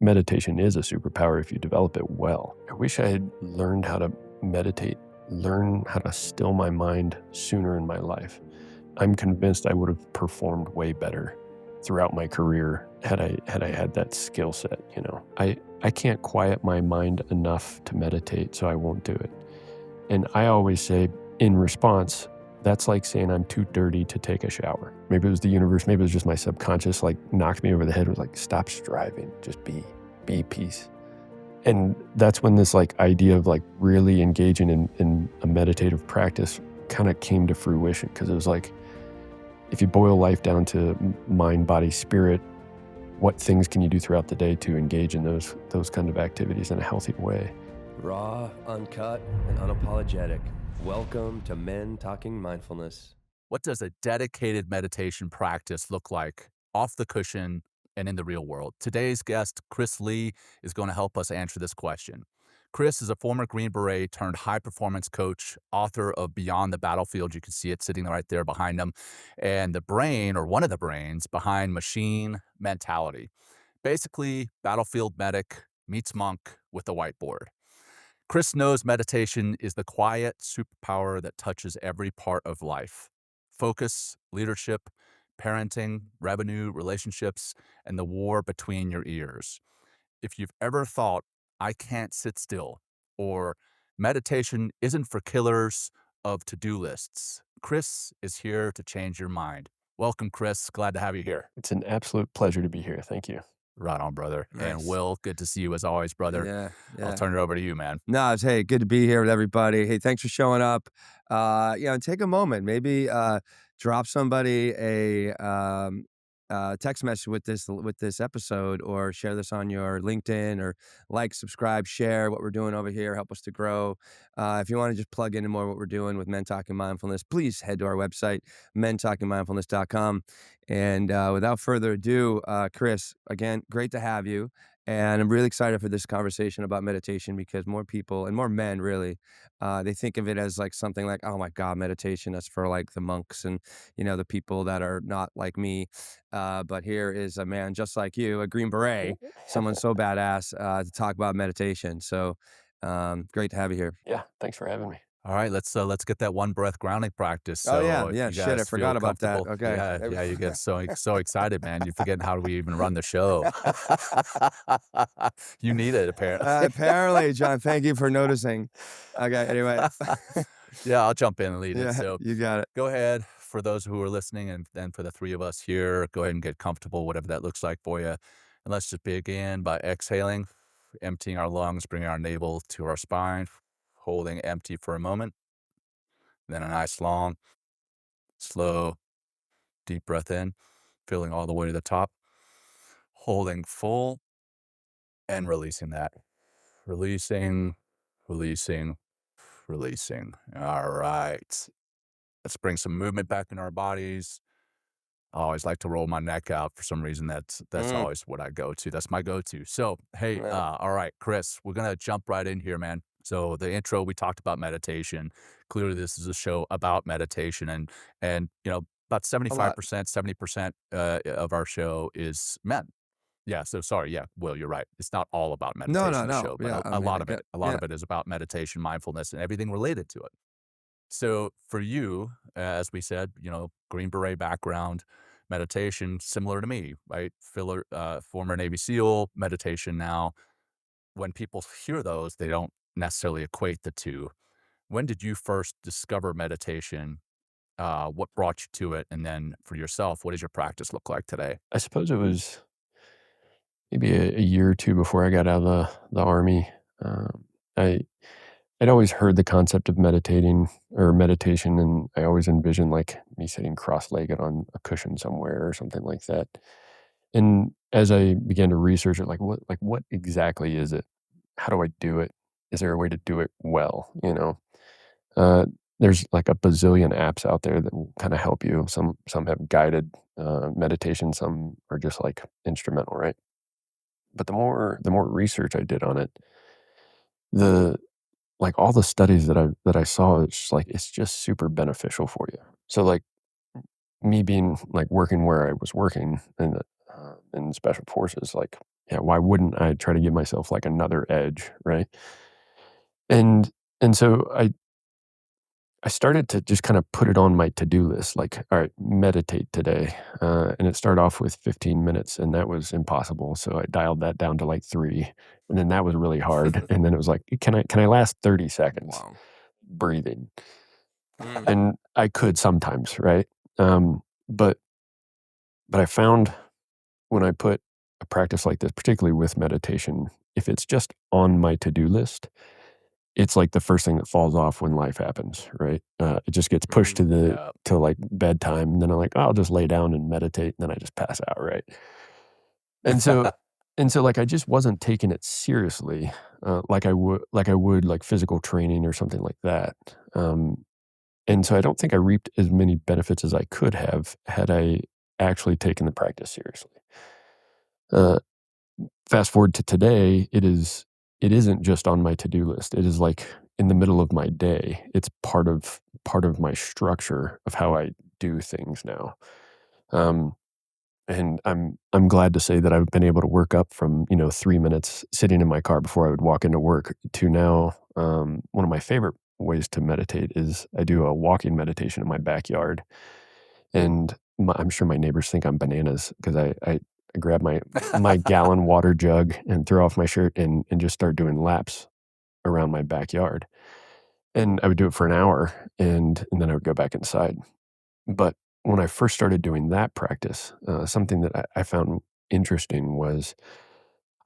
meditation is a superpower if you develop it well. I wish I had learned how to meditate, learn how to still my mind sooner in my life. I'm convinced I would have performed way better throughout my career had I had that skill set. I can't quiet my mind enough to meditate, so I won't do it. And I always say in response, that's like saying I'm too dirty to take a shower. Maybe it was the universe, maybe it was just my subconscious, like knocked me over the head, was like, stop striving, just be peace. And that's when this like idea of like really engaging in a meditative practice kind of came to fruition, because it was like, if you boil life down to mind, body, spirit, what things can you do throughout the day to engage in those kind of activities in a healthy way? Raw, uncut, and unapologetic. Welcome to Men Talking Mindfulness. What does a dedicated meditation practice look like off the cushion and in the real world? Today's guest, Chris Lee, is going to help us answer this question. Chris is a former Green Beret turned high performance coach, author of Beyond the Battlefield. You can see it sitting right there behind him, and the brain, or one of the brains, behind Machine Mentality. Basically, battlefield medic meets monk with a whiteboard. Chris knows meditation is the quiet superpower that touches every part of life: focus, leadership, parenting, revenue, relationships, and the war between your ears. If you've ever thought, I can't sit still, or meditation isn't for killers of to-do lists, Chris is here to change your mind. Welcome, Chris. Glad to have you here. It's an absolute pleasure to be here. Thank you. Right on, brother. And Nice. Will, good to see you as always, brother. Yeah. I'll turn it over to you, man. No, hey, good to be here with everybody. Hey, thanks for showing up. Take a moment, maybe drop somebody a text message with this episode, or share this on your LinkedIn, or like, subscribe, share what we're doing over here. Help us to grow. If you want to just plug into more what we're doing with Men Talking Mindfulness, please head to our website, mentalkingmindfulness.com. And without further ado, Chris, again, great to have you. And I'm really excited for this conversation about meditation, because more people, and more men really, they think of it as like something like, oh my God, meditation, that's for like the monks and, the people that are not like me. But here is a man just like you, a Green Beret, someone so badass, to talk about meditation. So great to have you here. Yeah, thanks for having me. All right, let's get that one breath grounding practice. Oh yeah, So if yeah. you Shit, I guys feel forgot about that. comfortable, Okay. yeah, you get so excited, man. You're forgetting how do we even run the show. You need it, apparently. Apparently, John. Thank you for noticing. Okay. Anyway. Yeah, I'll jump in and lead it. Yeah, So you got it. go ahead, for those who are listening, and then for the three of us here, go ahead and get comfortable, whatever that looks like for you. And let's just begin by exhaling, emptying our lungs, bringing our navel to our spine, holding empty for a moment. Then a nice long, slow, deep breath in, filling all the way to the top, holding full, and releasing that. Releasing, releasing, releasing. All right. Let's bring some movement back in our bodies. I always like to roll my neck out for some reason. That's Mm, always what I go to. That's my go-to. So, hey, yeah. all right, Chris, we're gonna jump right in here, man. So the intro, we talked about meditation. Clearly, this is a show about meditation, and about A lot. 75%, 70% of our show is men. Yeah. So sorry. Yeah, Will, you're right. It's not all about No, no, meditation, the no. show, but Yeah, a, I a mean, lot I of it, get. a lot Yeah. of it is about meditation, mindfulness, and everything related to it. So for you, as we said, Green Beret background, meditation, similar to me, right? Former Navy SEAL, meditation now. When people hear those, they don't necessarily equate the two. When did you first discover meditation? What brought you to it? And then for yourself, what does your practice look like today? I suppose it was maybe a year or two before I got out of the Army. I I'd always heard the concept of meditating or meditation, and I always envisioned like me sitting cross-legged on a cushion somewhere or something like that. And as I began to research it, like what exactly is it? How do I do it? Is there a way to do it well? Uh, there's like a bazillion apps out there that will kind of help you. Some have guided meditation, some are just like instrumental, right? But the more research I did on it, the like all the studies that I saw, it's just super beneficial for you. So like me being like working where I was working in special forces, like yeah, why wouldn't I try to give myself like another edge, right? And and so I started to just kind of put it on my to-do list, like, all right, meditate today. And it started off with 15 minutes, and that was impossible. So I dialed that down to like 3, and then that was really hard. And then it was like, can I last 30 seconds Wow. breathing? Mm. And I could sometimes, right? Um, but but I found when I put a practice like this, particularly with meditation, if it's just on my to-do list, it's like the first thing that falls off when life happens, right? It just gets pushed Mhm. Yeah. to like bedtime, and then I'm like, "Oh, I'll just lay down and meditate," and then I just pass out, right? And so like I just wasn't taking it seriously, like I would like physical training or something like that. And so I don't think I reaped as many benefits as I could have had I actually taken the practice seriously. Uh, Fast forward to today, it isn't just on my to-do list. It is like in the middle of my day. It's part of my structure of how I do things now. Um, and I'm glad to say that I've been able to work up from, 3 minutes sitting in my car before I would walk into work to now, one of my favorite ways to meditate is I do a walking meditation in my backyard. And I'm sure my neighbors think I'm bananas because I grab my gallon water jug and throw off my shirt and just start doing laps around my backyard. And I would do it for an hour, and then I would go back inside. But when I first started doing that practice, something that I found interesting was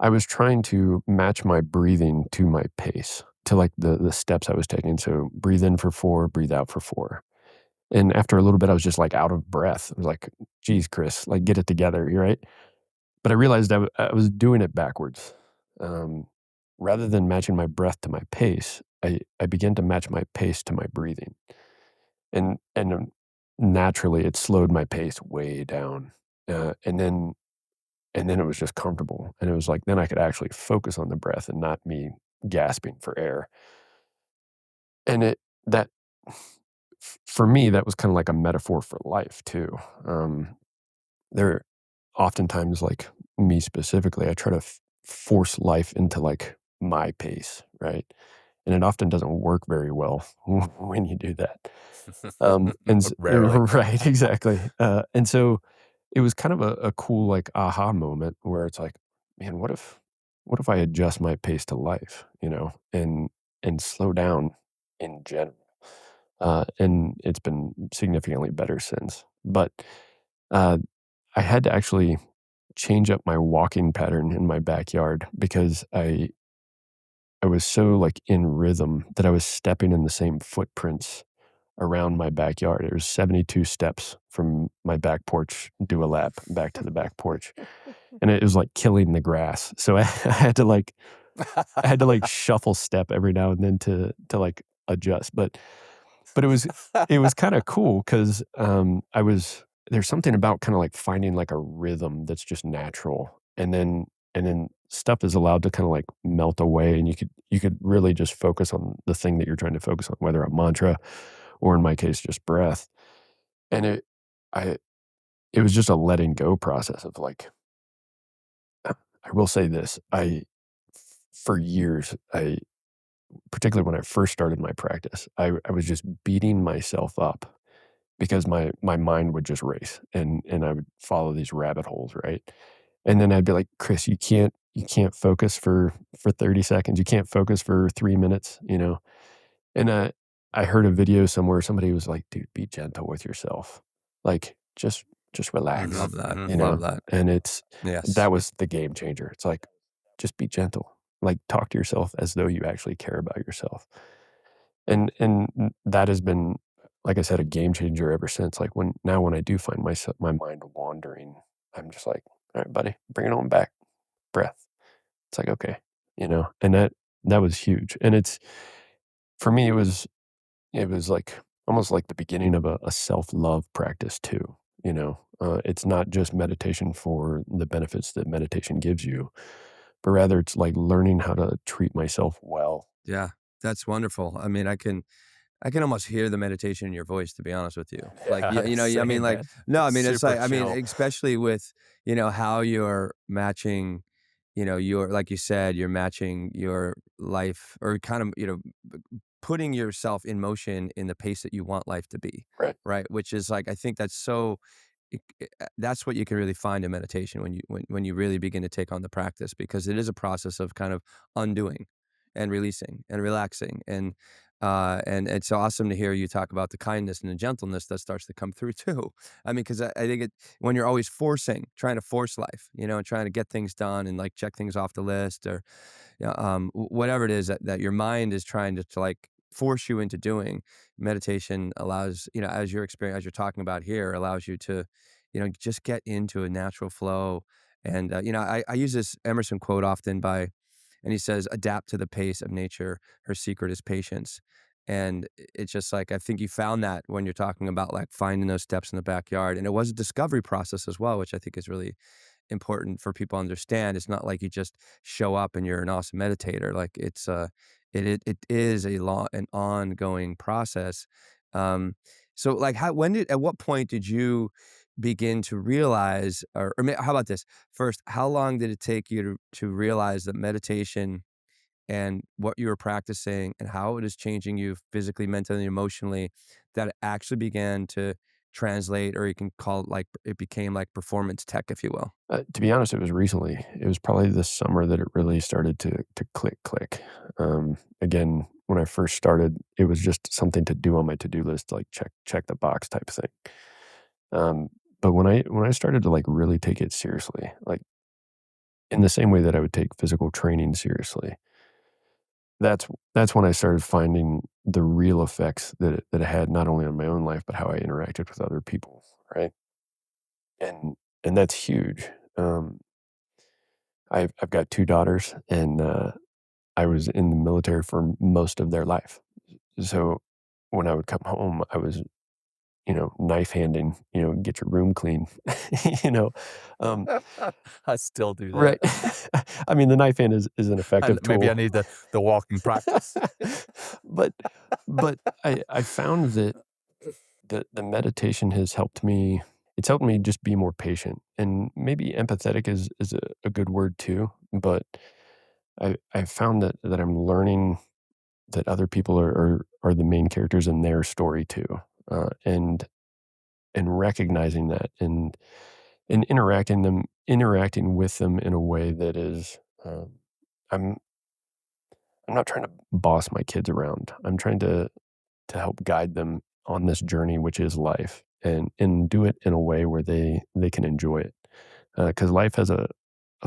I was trying to match my breathing to my pace, to like the steps I was taking. So breathe in for 4, breathe out for 4. And after a little bit, I was just like out of breath. I was like, geez, Chris, like get it together. You're right. But I realized I was doing it backwards. Um, Rather than matching my breath to my pace, I began to match my pace to my breathing. And naturally, it slowed my pace way down. Uh, and then and then it was just comfortable. And it was like then I could actually focus on the breath and not me gasping for air. And it that for me, that was kinda like a metaphor for life too. There oftentimes, like, me specifically, I try to force life into, like, my pace, right? And it often doesn't work very well when you do that. And s Rarely. Right, exactly. And so it was kind of a cool, like, aha moment where it's like, "Man, what if I adjust my pace to life," and slow down in general? And it's been significantly better since. But, uh, I had to actually change up my walking pattern in my backyard because I was so, like, in rhythm that I was stepping in the same footprints around my backyard. It was 72 steps from my back porch, do a lap, back to the back porch, and it was, like, killing the grass. So I I had to, like, shuffle step every now and then like, adjust. But it was kinda cool 'cause, I was there's something about kinda, like, finding, like, a rhythm that's just natural, and then stuff is allowed to kinda, like, melt away, and you could really just focus on the thing that you're trying to focus on, whether a mantra or in my case, just breath. And I it was just a letting go process of, like I will say this, for years, particularly when I first started my practice, I was just beating myself up because my mind would just race and I would follow these rabbit holes, right? And then I'd be like, "Chris, you can't focus for 30 seconds. You can't focus for 3 minutes," you know? And, I heard a video somewhere, somebody was like, "Dude, be gentle with yourself. Like, just relax," Mhm, Love that. you mhm. Love know? that. And Yes. that was the game changer. It's like, just be gentle. Like, talk to yourself as though you actually care about yourself. And that has been, like I said, a game changer ever since. Like, when I do find my mind wandering, I'm just like, "All right, buddy, bring it on back. Breath." It's like, "Okay," And that was huge. And for me, it was like almost like the beginning of a self-love practice too, It's not just meditation for the benefits that meditation gives you, but rather it's like learning how to treat myself well. Yeah. That's wonderful. I mean, I can almost hear the meditation in your voice, to be honest with you. Like, Yeah, I mean, same, like, man. no, I mean, it's Super like, I mean, chill. especially with, how you're matching you're like you said, you're matching your life or kind of, putting yourself in motion in the pace that you want life to be, Right. right? Which is like I think that's so that's what you can really find in meditation when you really begin to take on the practice because it is a process of kind of undoing and releasing and relaxing and it's awesome to hear you talk about the kindness and the gentleness that starts to come through too. I mean, because I think when you're always trying to force life, and trying to get things done and like check things off the list or yeah, whatever it is that your mind is trying to like force you into doing, meditation allows, as your experience, as you're talking about here, allows you to, just get into a natural flow. And, I use this Emerson quote often and he says, adapt to the pace of nature. Her secret is patience. And it's just like, I think you found that when you're talking about like finding those steps in the backyard. And it was a discovery process as well, which I think is really important for people to understand. It's not like you just show up and you're an awesome meditator. Like it is an ongoing process. Um, so like at what point did you begin to realize, how about this? First, how long did it take you to realize that meditation and what you were practicing and how it is changing you physically, mentally, emotionally, that it actually began to translate, or you can call it like it became like performance tech, if you will? To be honest, it was recently. It was probably this summer that it really started to click. Again, when I first started, it was just something to do on my to-do list, like check the box type of thing. Um, but when I started to like really take it seriously, like in the same way that I would take physical training seriously, that's that's when I started finding the real effects that it had not only on my own life, but how I interacted with other people, right? And and that's huge. I've got 2 daughters, and, I was in the military for most of their life. So, when I would come home, I was, knife handing, "Get your room clean." You know? Um, I still do that. right. I mean, the knife hand is an And effective maybe I tool. need the walking practice. But but I found that the meditation has helped me it's helped me just be more patient, and maybe empathetic is a good word too, but I found that I'm learning that other people are the main characters in their story too, and recognizing that and interacting with them in a way that is, I'm I'm not trying to boss my kids around. I'm trying to help guide them on this journey, which is life, and do it in a way where they can enjoy it. Because life has a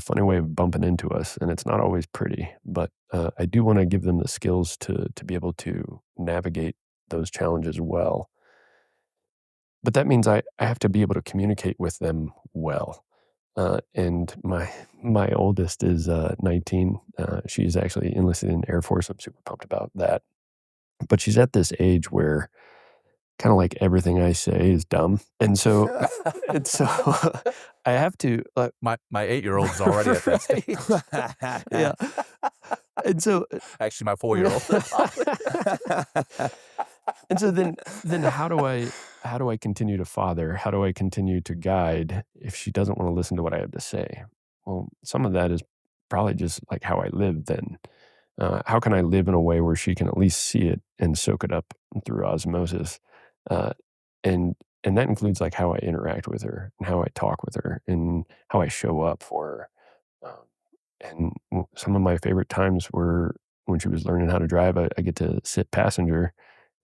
funny way of bumping into us, and it's not always pretty. But I do want to give them the skills to be able to navigate those challenges well. But that means I have to be able to communicate with them well. And my oldest is 19. She's actually enlisted in the Air Force. I'm super pumped about that. But she's at this age where kinda like everything I say is dumb, and so I have to, My 8-year-old is already at that right. stage. Yeah, and so, Actually, my 4-year-old probably. and so then how do I continue to father? How do I continue to guide if she doesn't wanna listen to what I have to say? Well, some of that is probably just, like, how I live then. How can I live in a way where she can at least see it and soak it up through osmosis? Uh, and and that includes, like, how I interact with her and how I talk with her and how I show up for her. And some of my favorite times were when she was learning how to drive. I get to sit passenger,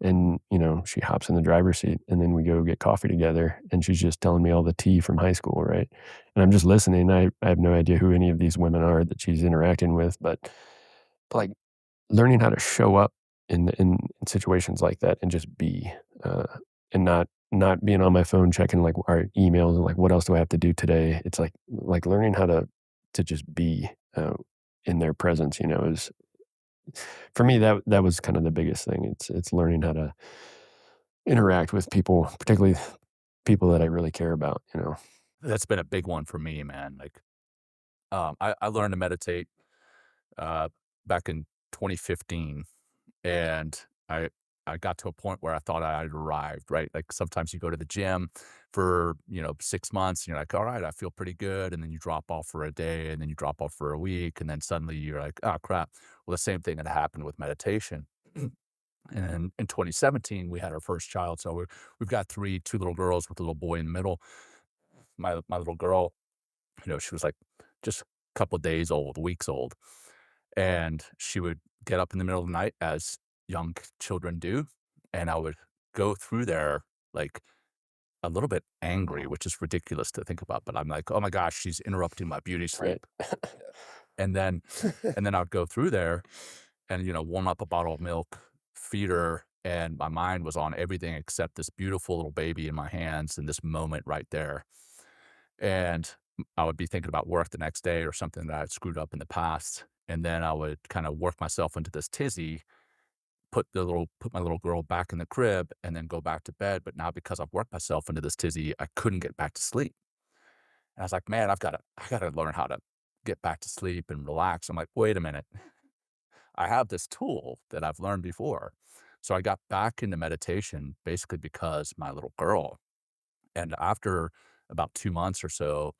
and she hops in the driver's seat, and then we go get coffee together, and she's just telling me all the tea from high school, right? And I'm just listening. I have no idea who any of these women are that she's interacting with, but like learning how to show up in situations like that and just be, uh, and not being on my phone checking like our emails and like what else do I have to do today. It's like learning how to just be, in their presence. Is for me that was kind of the biggest thing. It's learning how to interact with people, particularly people that I really care about. That's been a big one for me, man. Like, I learned to meditate, uh, back in 2015, and I got to a point where I thought I had arrived, right? Like sometimes you go to the gym for, 6 months and you're like, all right, I feel pretty good. And then you drop off for a day and then you drop off for a week. And then suddenly you're like, oh crap. Well, the same thing had happened with meditation. And in 2017, we had our first child. So we've got two little girls with a little boy in the middle. My little girl, she was like just a couple of days old, weeks old. And she would get up in the middle of the night as young children do, and I would go through there, like, a little bit angry, which is ridiculous to think about, but I'm like, "Oh my gosh, she's interrupting my beauty Right. sleep." And then I would go through there and, warm up a bottle of milk, feed her, and my mind was on everything except this beautiful little baby in my hands in this moment right there. And I would be thinking about work the next day or something that I had screwed up in the past, and then I would kinda work myself into this tizzy, put my little girl back in the crib, and then go back to bed, but now because I've worked myself into this tizzy, I couldn't get back to sleep. And I was like, "Man, I gotta learn how to get back to sleep and relax." I'm like, "Wait a minute. I have this tool that I've learned before." So I got back into meditation basically because my little girl. And after about 2 months or so,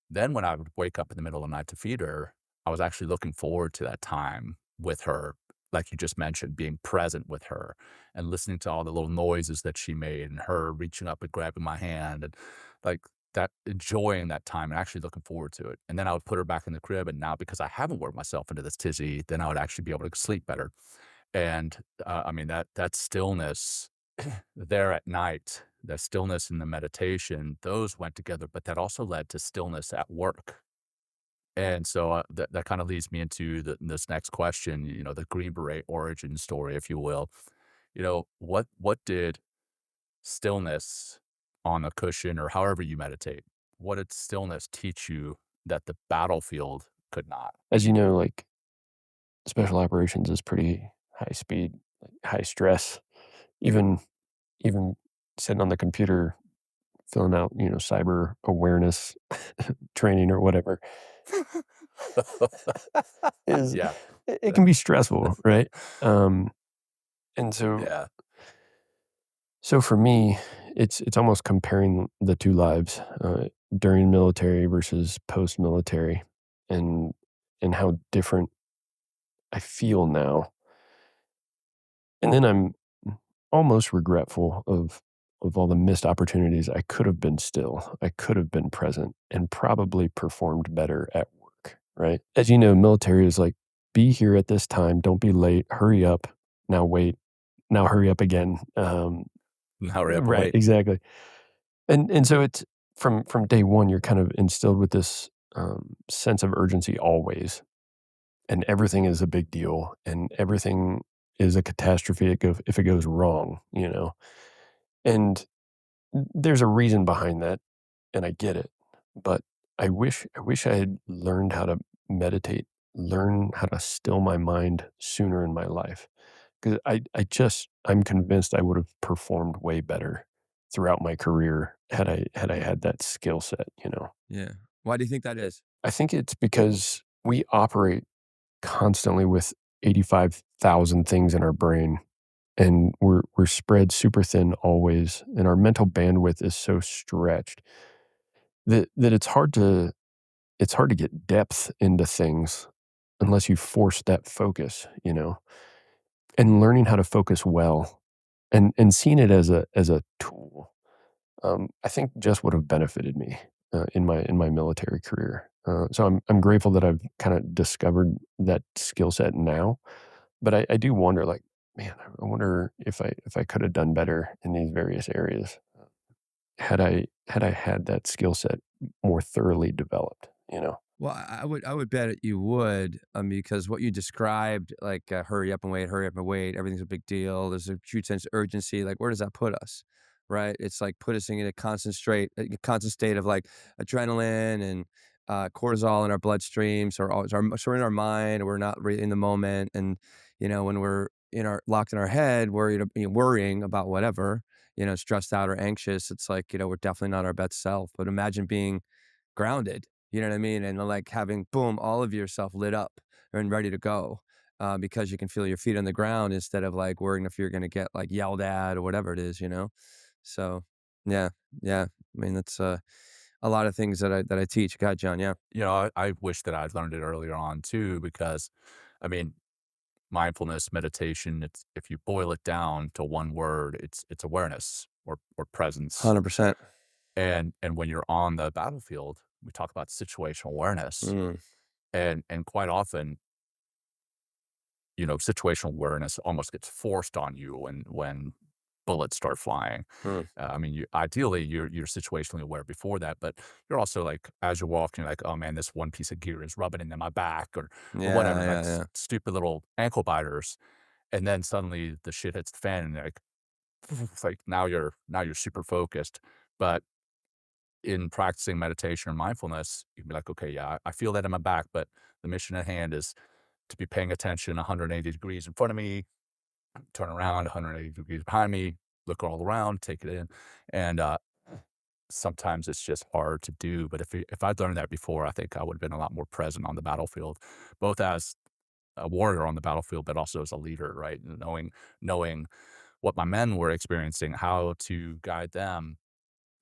then when I would wake up in the middle of the night to feed her, I was actually looking forward to that time with her, like you just mentioned, being present with her and listening to all the little noises that she made and her reaching up and grabbing my hand and like that, enjoying that time and actually looking forward to it. And then I would put her back in the crib. And now because I haven't worked myself into this tizzy, then I would actually be able to sleep better. And I mean, that stillness there at night, the stillness and the meditation, those went together, but that also led to stillness at work. And so that kind of leads me into this next question, the Green Beret origin story, if you will. What did stillness on a cushion or however you meditate, what did stillness teach you that the battlefield could not? As you know, like special operations is pretty high speed, like high stress. Even even sitting on the computer filling out, cyber awareness training or whatever is Yeah. it can be stressful, right? Um, and so Yeah. so for me, it's almost comparing the 2 lives, during military versus post-military and how different I feel now. And then I'm almost regretful of all the missed opportunities. I could have been still. I could have been present and probably performed better at work, right? As you know, military is like, "Be here at this time, don't be late, hurry up, now wait, now hurry up again." Hurry up and Right, wait. exactly. And so it's from day one, you're kind of instilled with this, sense of urgency always, and everything is a big deal, and everything is a catastrophe if it goes wrong, you know? And there's a reason behind that, and I get it, but I wish I had learned how to meditate, learn how to still my mind sooner in my life, 'cause I'm convinced I would have performed way better throughout my career had I had that skill set, you know? Yeah. Why do you think that is? I think it's because we operate constantly with 85,000 things in our brain, and we're spread super thin always, and our mental bandwidth is so stretched that it's hard to get depth into things unless you force that focus, you know? And learning how to focus well and seeing it as a tool, I think just would have benefited me, in my military career. So I'm grateful that I've kinda discovered that skill set now, but I do wonder, like, man, I wonder if I could have done better in these various areas, had I had that skill set more thoroughly developed, you know? Well, I would bet you would, because what you described, like, hurry up and wait, everything's a big deal, there's a huge sense of urgency, like, where does that put us, right? It's like put us in a constant state of, like, adrenaline and, cortisol in our bloodstream, so we're in our mind, we're not really in the moment, and, when we're locked in our head, worrying about whatever, stressed out or anxious, it's like, we're definitely not our best self, but imagine being grounded, you know what I mean? And like having boom, all of yourself lit up and ready to go. because you can feel your feet on the ground instead of like worrying if you're going to get like yelled at or whatever it is, you know? So yeah, yeah. I mean, that's a lot of things that I teach. God, John. Yeah. You know, I wish that I'd learned it earlier on too, because I mean, mindfulness meditation, it's if you boil it down to one word, it's awareness or presence. 100%. And when you're on the battlefield, we talk about situational awareness. Mm, And quite often, you know, situational awareness almost gets forced on you when bullets start flying. mm. I mean, ideally you're situationally aware before that, but you're also like as you're walking, like, oh man, this one piece of gear is rubbing into my back, or Yeah, whatever, like yeah, yeah. stupid little ankle biters, and then suddenly the shit hits the fan, and like, it's like now you're super focused. But in practicing meditation or mindfulness, you can be like, okay, yeah, I feel that in my back, but the mission at hand is to be paying attention 180 degrees in front of me, turn around 180 degrees behind me, look all around, take it in. And sometimes it's just hard to do. But if I'd learned that before, I think I would have been a lot more present on the battlefield, both as a warrior on the battlefield, but also as a leader, right? Knowing what my men were experiencing, how to guide them,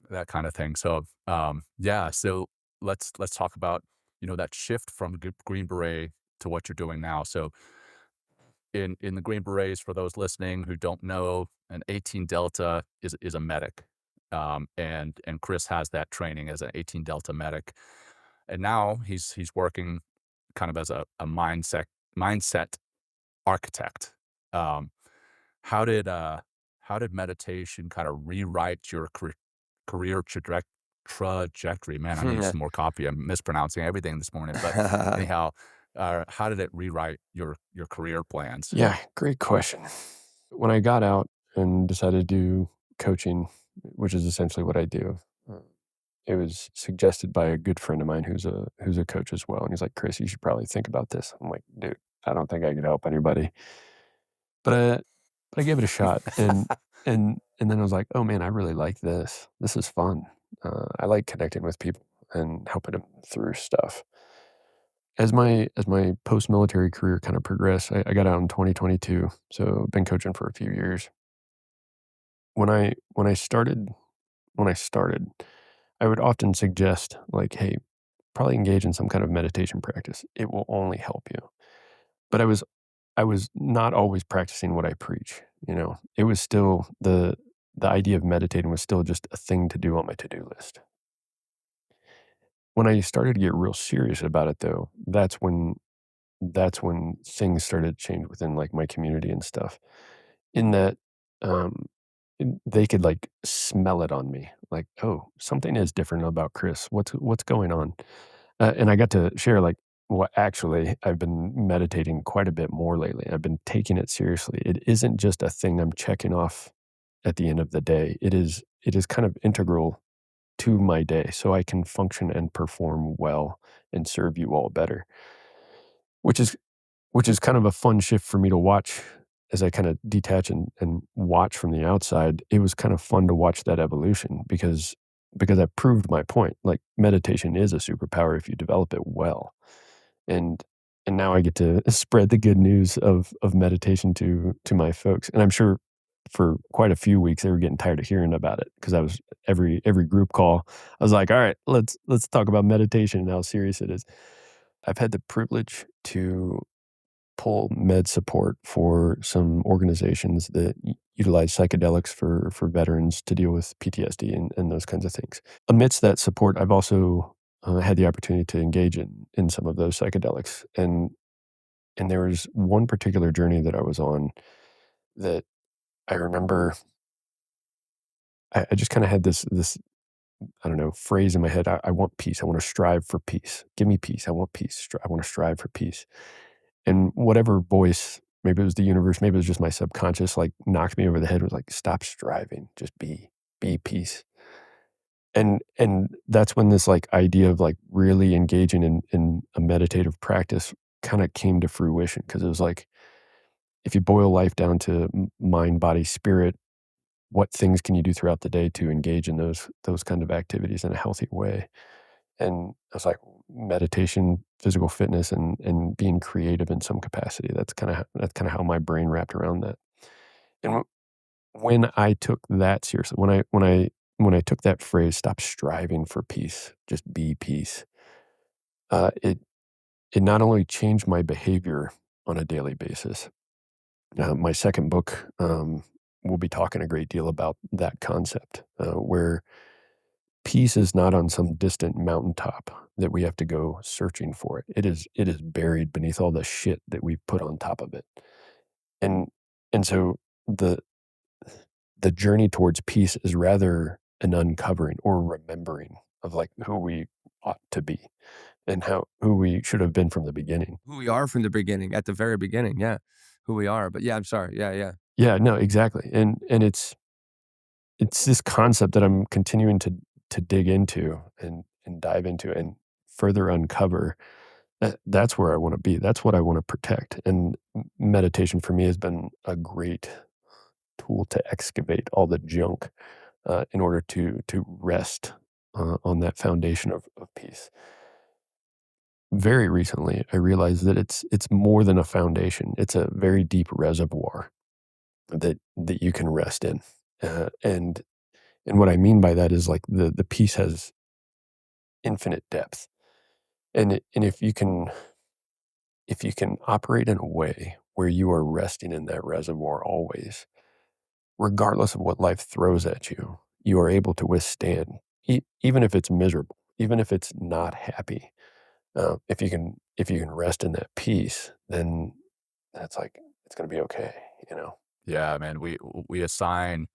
that kind of thing. So, yeah. So let's talk about, you know, that shift from Green Beret to what you're doing now. So in the Green Berets, for those listening who don't know, an 18 Delta is a medic, and Chris has that training as an 18 Delta medic, and now he's working kind of as a mindset architect. Um, how did how did meditation kind of rewrite your career trajectory? Man, I need Yeah. some more coffee. I'm mispronouncing everything this morning, but anyhow, how did it rewrite your career plans? Yeah, great question. When I got out and decided to do coaching, which is essentially what I do, uh, it was suggested by a good friend of mine who's a coach as well, and he's like, "Chris, you should probably think about this." I'm like, "Dude, I don't think I could help anybody," but I gave it a shot, and then I was like, "Oh man, I really like this. This is fun. I like connecting with people and helping them through stuff." As my post-military career kind of progressed, I got out in 2022, so I've been coaching for a few years. When I started, I would often suggest like, "Hey, probably engage in some kind of meditation practice. It will only help you." But I was not always practicing what I preach, you know? It was still the idea of meditating was still just a thing to do on my to-do list. When I started to get real serious about it though, that's when things started to change within, like, my community and stuff, in that, um, they could, like, smell it on me, like, "Oh, something is different about Chris. What's going on?" And I got to share, like, what actually I've been meditating quite a bit more lately. I've been taking it seriously. It isn't just a thing I'm checking off at the end of the day. It is kind of integral to my day so I can function and perform well and serve you all better, which is which is kind of a fun shift for me to watch as I kinda detach and watch from the outside. It was kind of fun to watch that evolution because I proved my point, like, meditation is a superpower if you develop it well, and and now I get to spread the good news of meditation to my folks, and I'm sure for quite a few weeks, they were getting tired of hearing about it because I was every group call, I was like, "Alright, let's talk about meditation and how serious it is." I've had the privilege to pull med support for some organizations that utilize psychedelics for veterans to deal with PTSD and those kinds of things. Amidst that support, I've also had the opportunity to engage in some of those psychedelics, and there was one particular journey that I was on that I remember. I just kind of had this I don't know phrase in my head. I want peace. I want to strive for peace. Give me peace. I want peace. I want to strive for peace. And whatever voice, maybe it was the universe, maybe it was just my subconscious, like, knocked me over the head, was like, "Stop striving, just be peace." And that's when this, like, idea of, like, really engaging in a meditative practice kinda came to fruition because it was like, if you boil life down to mind, body, spirit, what things can you do throughout the day to engage in those kind of activities in a healthy way? And I was like, meditation, physical fitness, and being creative in some capacity. That's kind of how my brain wrapped around that. And when I took that seriously, when I took that phrase, "Stop striving for peace, just be peace," it not only changed my behavior on a daily basis. My second book will be talking a great deal about that concept, where peace is not on some distant mountaintop that we have to go searching for it. It is buried beneath all the shit that we've put on top of it. And and so the the journey towards peace is rather an uncovering or remembering of like who we ought to be and how who we should have been from the beginning. Who we are from the beginning, at the very beginning, yeah, who we are, but yeah, I'm sorry, yeah, yeah. Yeah, no, exactly. And it's this concept that I'm continuing to dig into and dive into and further uncover. That's where I want to be. That's what I want to protect. And meditation for me has been a great tool to excavate all the junk in order to rest on that foundation of peace. Very recently, I realized that it's more than a foundation. It's a very deep reservoir that you can rest in, and what I mean by that is like the peace has infinite depth, and if you can operate in a way where you are resting in that reservoir always, regardless of what life throws at you, you are able to withstand, even if it's miserable, even if it's not happy. If you can rest in that peace, then that's like it's gonna be okay, you know? Yeah, man, we assign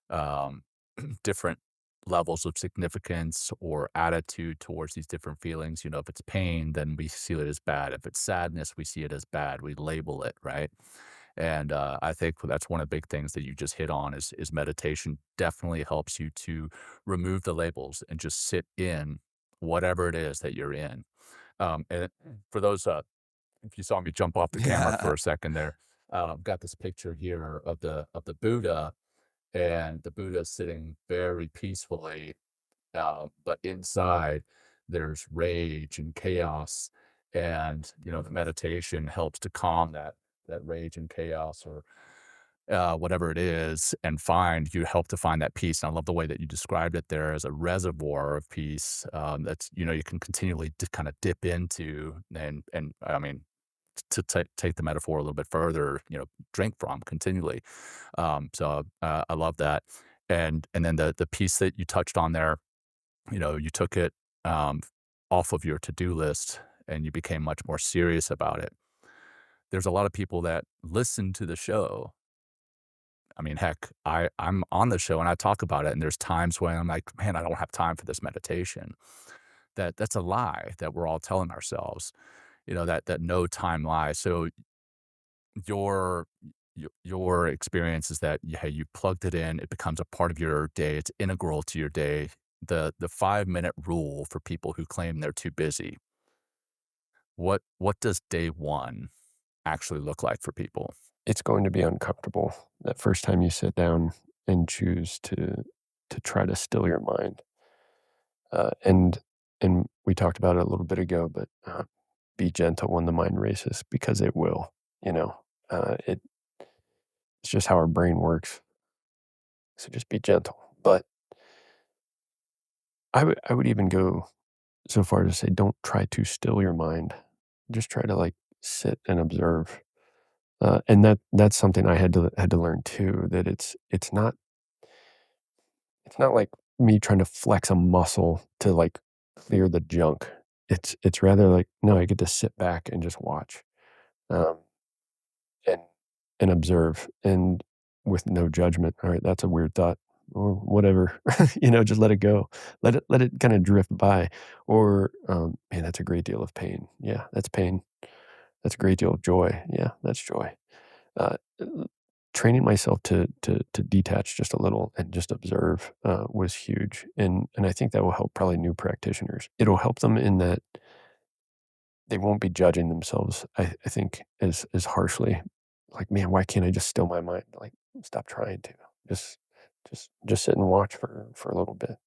um, different levels of significance or attitude towards these different feelings. You know, if it's pain, then we see it as bad. If it's sadness, we see it as bad. We label it, right? And I think that's one of the big things that you just hit on is meditation definitely helps you to remove the labels and just sit in whatever it is that you're in. And for those, if you saw me jump off the camera Yeah, for a second there, got this picture here of the Buddha, and the Buddha is sitting very peacefully, but inside there's rage and chaos, and you know the meditation helps to calm that rage and chaos, or whatever it is, and find you help to find that peace. And I love the way that you described it there as a reservoir of peace, that's you know you can continually kind of dip into, and I mean to take the metaphor a little bit further, you know, drink from continually. I love that. And then the piece that you touched on there, you know, you took it off of your to-do list and you became much more serious about it. There's a lot of people that listen to the show. I mean, heck, I'm on the show and I talk about it, and there's times when I'm like, man, I don't have time for this meditation. That's a lie that we're all telling ourselves. You know, that no time lie. So your your experience is that hey, you plugged it in, it becomes a part of your day, it's integral to your day. The 5-minute rule for people who claim they're too busy. What does day one actually look like for people? It's going to be uncomfortable that first time you sit down and choose to try to still your mind. And we talked about it a little bit ago, but be gentle when the mind races because it will. You know, it's just how our brain works. So just be gentle. But I would even go so far to say, don't try to still your mind. Just try to like sit and observe. And that's something I had to learn too. That it's not like me trying to flex a muscle to like clear the junk. It's rather like no, I get to sit back and just watch, um, and observe, and with no judgment. All right, that's a weird thought, or whatever. Just let it go. Let it kind of drift by. Or man, that's a great deal of pain. Yeah, that's pain. That's a great deal of joy. Yeah, that's joy. Uh, Training myself to detach just a little and just observe was huge, and I think that will help probably new practitioners. It'll help them in that they won't be judging themselves. I think as harshly, like man, why can't I just still my mind? Like stop trying to just just sit and watch for a little bit.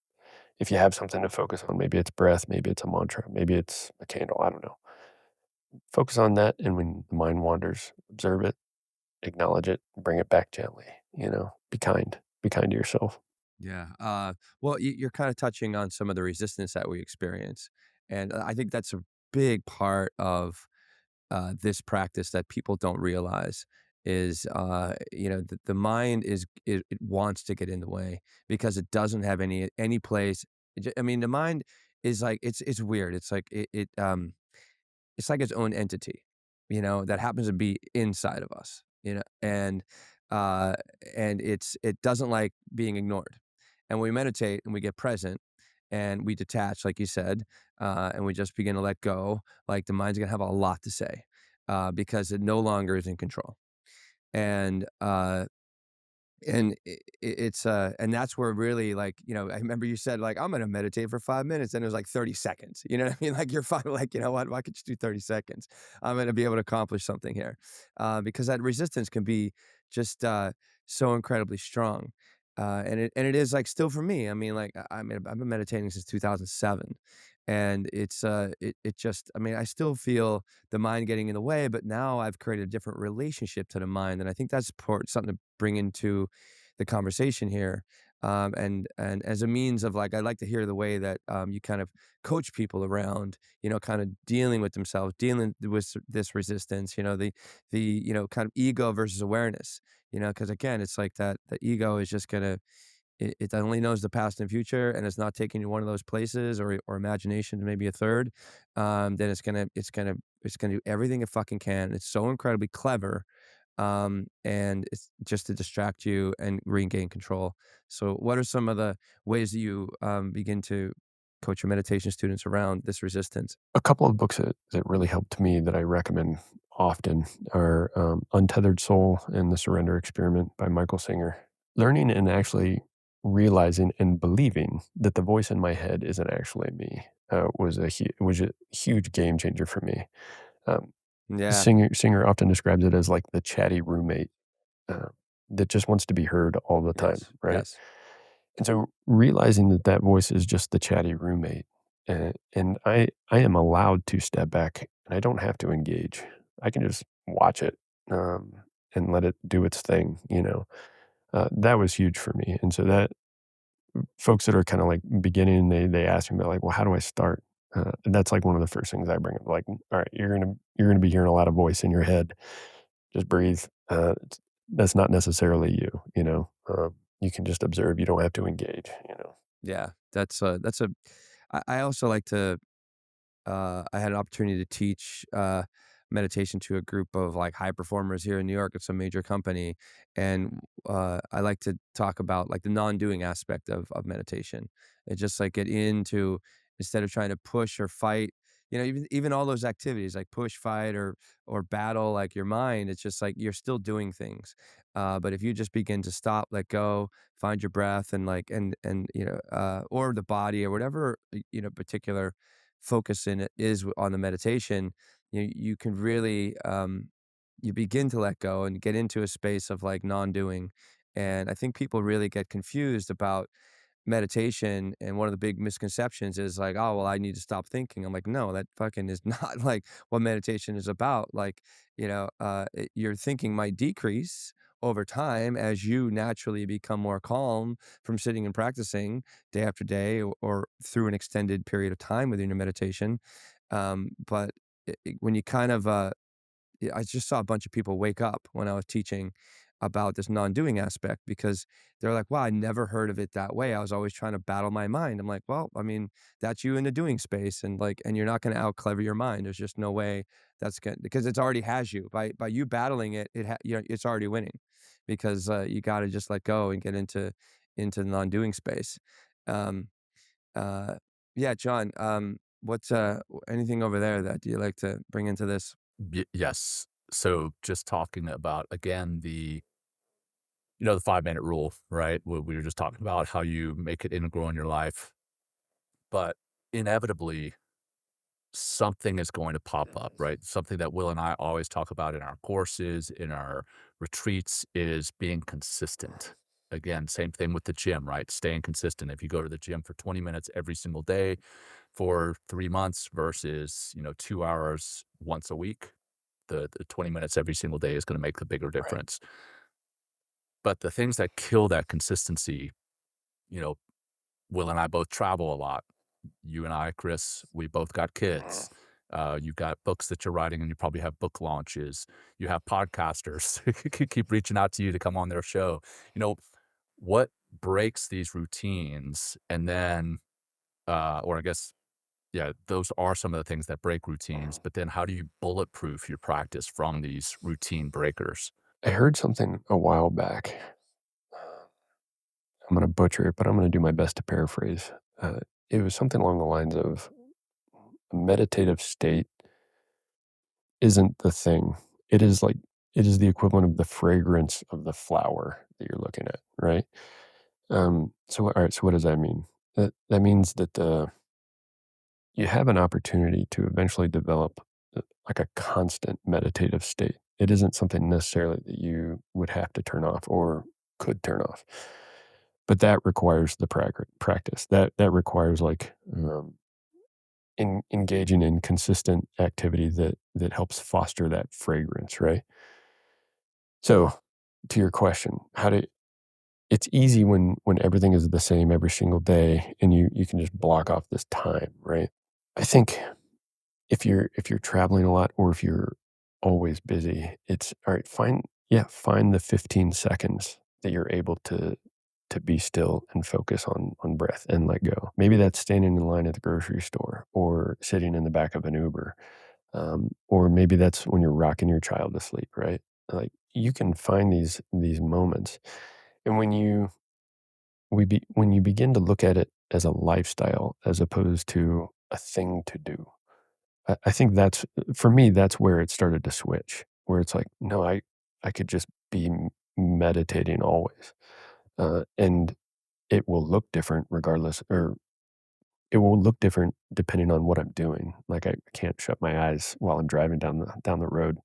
If you have something to focus on, maybe it's breath, maybe it's a mantra, maybe it's a candle, I don't know. Focus on that, and when the mind wanders, observe it, acknowledge it, bring it back gently, Be kind. Be kind to yourself. Yeah. Well, you're kind of touching on some of the resistance that we experience. And I think that's a big part of this practice that people don't realize is, the mind it wants to get in the way because it doesn't have any place. I mean, the mind is like, it's weird. It's like, it's like its own entity, that happens to be inside of us, uh, and it doesn't like being ignored. And we meditate and we get present and we detach, like you said, and we just begin to let go. Like the mind's gonna have a lot to say because it no longer is in control. And and that's where really, like, I remember you said, like, "I'm gonna meditate for 5 minutes," and it was like 30 seconds, you know what I mean? Like, you're finally like, "You know what? Why could you do 30 seconds? I'm gonna be able to accomplish something here." Because that resistance can be just, so incredibly strong. And it is, like, still for me. I mean, like, mean, I've been meditating since 2007, and it just, I mean, I still feel the mind getting in the way, but now I've created a different relationship to the mind, and I think that's something to bring into the conversation here. And as a means of, like, I like to hear the way that you kind of coach people around, kind of dealing with themselves, dealing with this resistance, the kind of ego versus awareness, because again, it's like that the ego is just gonna it only knows the past and future, and it's not taking you to one of those places, or imagination to maybe a third. Then it's gonna do everything it fucking can. It's so incredibly clever, and it's just to distract you and regain control. So, what are some of the ways that you begin to coach your meditation students around this resistance? A couple of books that really helped me that I recommend often are Untethered Soul and The Surrender Experiment by Michael Singer. Learning and actually realizing and believing that the voice in my head isn't actually me was a huge game changer for me. Um, Yeah. Singer often describes it as like the chatty roommate uh, that just wants to be heard all the time, Yes. right? Yes. And so realizing that that voice is just the chatty roommate, and I am allowed to step back, and I don't have to engage. I can just watch it, and let it do its thing, That was huge for me, and so that folks that are kinda, like, beginning, they ask me about, like, "Well, how do I start?" And that's, like, one of the first things I bring up, like, "Alright, you're gonna be hearing a lot of voice in your head. Just breathe. That's not necessarily you, you can just observe, you don't have to engage. Yeah. That's a. I also like to. I had an opportunity to teach meditation to a group of, like, high performers here in New York at some major company, and I like to talk about, like, the non-doing aspect of meditation. It's just like get into, instead of trying to push or fight, even all those activities like push, fight, or battle, like your mind. It's just like you're still doing things, but if you just begin to stop, let go, find your breath, and like and or the body or whatever particular focus in it is on the meditation, you can really you begin to let go and get into a space of, like, non-doing. And I think people really get confused about meditation, and one of the big misconceptions is like, "Oh, well, I need to stop thinking." I'm like, "No, that fucking is not like what meditation is about." Like, your thinking might decrease over time as you naturally become more calm from sitting and practicing day after day, or through an extended period of time within your meditation. But when you kind of yeah, I just saw a bunch of people wake up when I was teaching about this non-doing aspect, because they're like, "Wow, I never heard of it that way. I was always trying to battle my mind." I'm like, "Well, I mean, that's you in the doing space, and like, and you're not going to out clever your mind. There's just no way that's going, because it's already has you by you battling it. It's already winning, because you got to just let go and get into the non-doing space." Um, uh, yeah, John. What's anything over there that you like to bring into this? Yes. So just talking about, again, the 5-minute rule, right? We were just talking about how you make it integral in your life, but inevitably something is going to pop up, right? Something that Will and I always talk about in our courses, in our retreats, is being consistent. Again, same thing with the gym, right? Staying consistent. If you go to the gym for 20 minutes every single day for 3 months versus, 2 hours once a week, the 20 minutes every single day is gonna make the bigger Right. difference. But the things that kill that consistency, you know, Will and I both travel a lot. You and I, Chris, we both got Mhm. kids. You got books that you're writing, and you probably have book launches. You have podcasters who keep reaching out to you to come on their show. You know, what breaks these routines? And then, or I guess, yeah, those are some of the things that break routines. Mhm. But then, how do you bulletproof your practice from these routine breakers? I heard something a while back. I'm gonna butcher it, but I'm gonna do my best to paraphrase. It was something along the lines of a meditative state isn't the thing. It is like it is the equivalent of the fragrance of the flower that you're looking at, right? So, all right. So, what does that mean? That means that you have an opportunity to eventually develop like a constant meditative state. It isn't something necessarily that you would have to turn off or could turn off, but that requires the practice. That requires like engaging in consistent activity that helps foster that fragrance, right? So, to your question, how do it's easy when everything is the same every single day and you can just block off this time, right? I think if you're traveling a lot or if you're always busy, it's all right, find the 15 seconds that you're able to be still and focus on breath and let go. Maybe that's standing in line at the grocery store or sitting in the back of an Uber. Or maybe that's when you're rocking your child to sleep, right? Like you can find these moments. And when you begin to look at it as a lifestyle as opposed to a thing to do, I think that's for me, that's where it started to switch, where it's like, no, I could just be meditating always. And it will look different regardless, or it will look different depending on what I'm doing. Like I can't shut my eyes while I'm driving down the road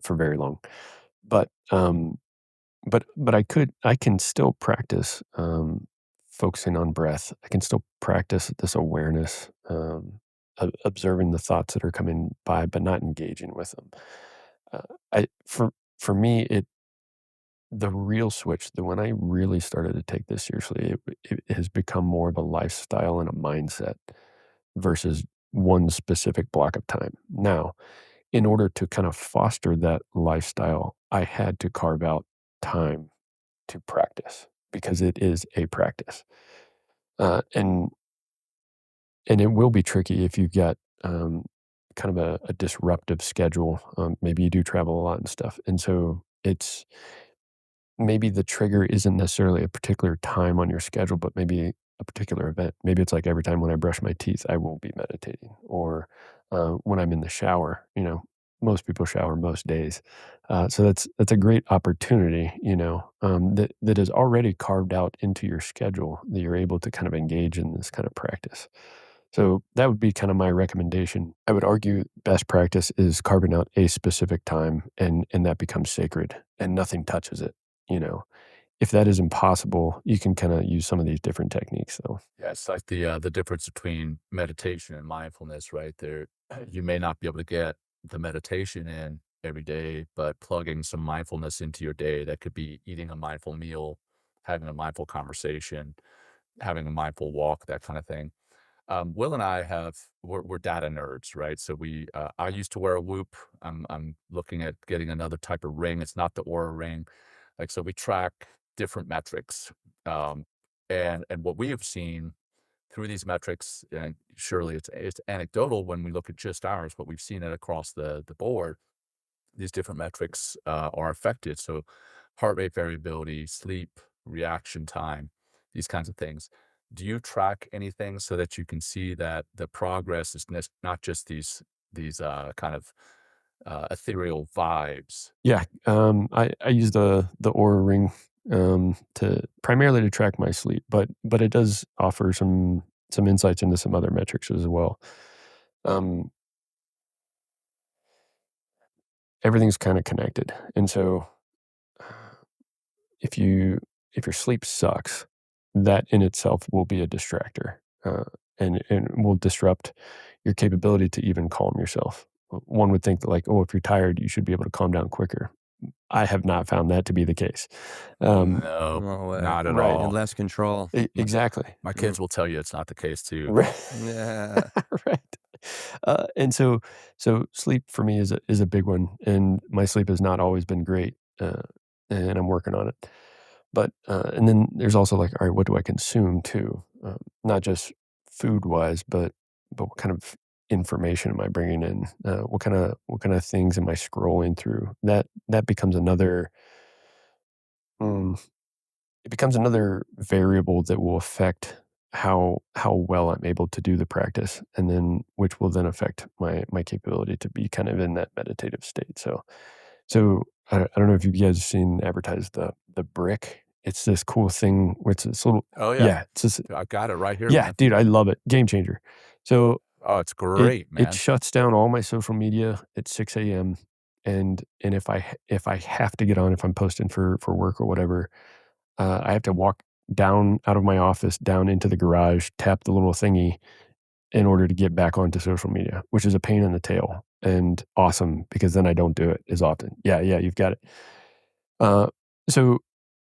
for very long. But but I can still practice focusing on breath. I can still practice this awareness, observing the thoughts that are coming by, but not engaging with them. I for me, the real switch, the when I really started to take this seriously, it has become more of a lifestyle and a mindset versus one specific block of time. Now, in order to kind of foster that lifestyle, I had to carve out time to practice because it is a practice. And it will be tricky if you've got kind of a disruptive schedule. Maybe you do travel a lot and stuff. And so it's maybe the trigger isn't necessarily a particular time on your schedule, but maybe a particular event. Maybe it's like every time when I brush my teeth, I will be meditating, or when I'm in the shower. Most people shower most days, so that's a great opportunity. That is already carved out into your schedule that you're able to kind of engage in this kind of practice. So that would be kind of my recommendation. I would argue best practice is carving out a specific time and that becomes sacred and nothing touches it, you know. If that is impossible, you can kinda use some of these different techniques though. Yeah, it's like the difference between meditation and mindfulness, right? There, you may not be able to get the meditation in every day, but plugging some mindfulness into your day, that could be eating a mindful meal, having a mindful conversation, having a mindful walk, that kind of thing. Will and I we're data nerds, right? So I used to wear a Whoop. I'm looking at getting another type of ring. It's not the Aura ring. Like, so we track different metrics. Um, and what we have seen through these metrics, and surely it's anecdotal when we look at just ours, but we've seen it across the board. These different metrics are affected. So heart rate variability, sleep, reaction time, these kinds of things. Do you track anything so that you can see that the progress is not just these kind of ethereal vibes? Yeah, I use the Aura Ring, to primarily to track my sleep, but it does offer some insights into some other metrics as well. Um, Everything's kinda connected, and so if you if your sleep sucks, that in itself will be a distractor, and will disrupt your capability to even calm yourself. One would think that like, oh, if you're tired, you should be able to calm down quicker. I have not found that to be the case. Um, No, No way. not at right. And all. less control. My Exactly. my kids will tell you it's not the case too. Right. Yeah. Right. And so sleep for me is a big one, and my sleep has not always been great, and I'm working on it. But, and then there's also like, all right, what do I consume too? Not just food-wise, but what kind of information am I bringing in? What kind of things am I scrolling through? That becomes another, mm, it becomes another variable that will affect how well I'm able to do the practice, and then which will then affect my capability to be kind of in that meditative state. So I don't know if you guys have seen advertised the brick. It's this cool thing where it's this little, Oh, yeah. yeah, it's this, I got it right here, yeah, man. dude, I love it. Game changer. So Oh, it's it great, it man. shuts down all my social media at 6 AM, and if I have to get on, if I'm posting for work or whatever, I have to walk down out of my office, down into the garage, tap the little thingy in order to get back onto social media, which is a pain in the tail and awesome because then I don't do it as often. Yeah, yeah, you've got it. Uh, so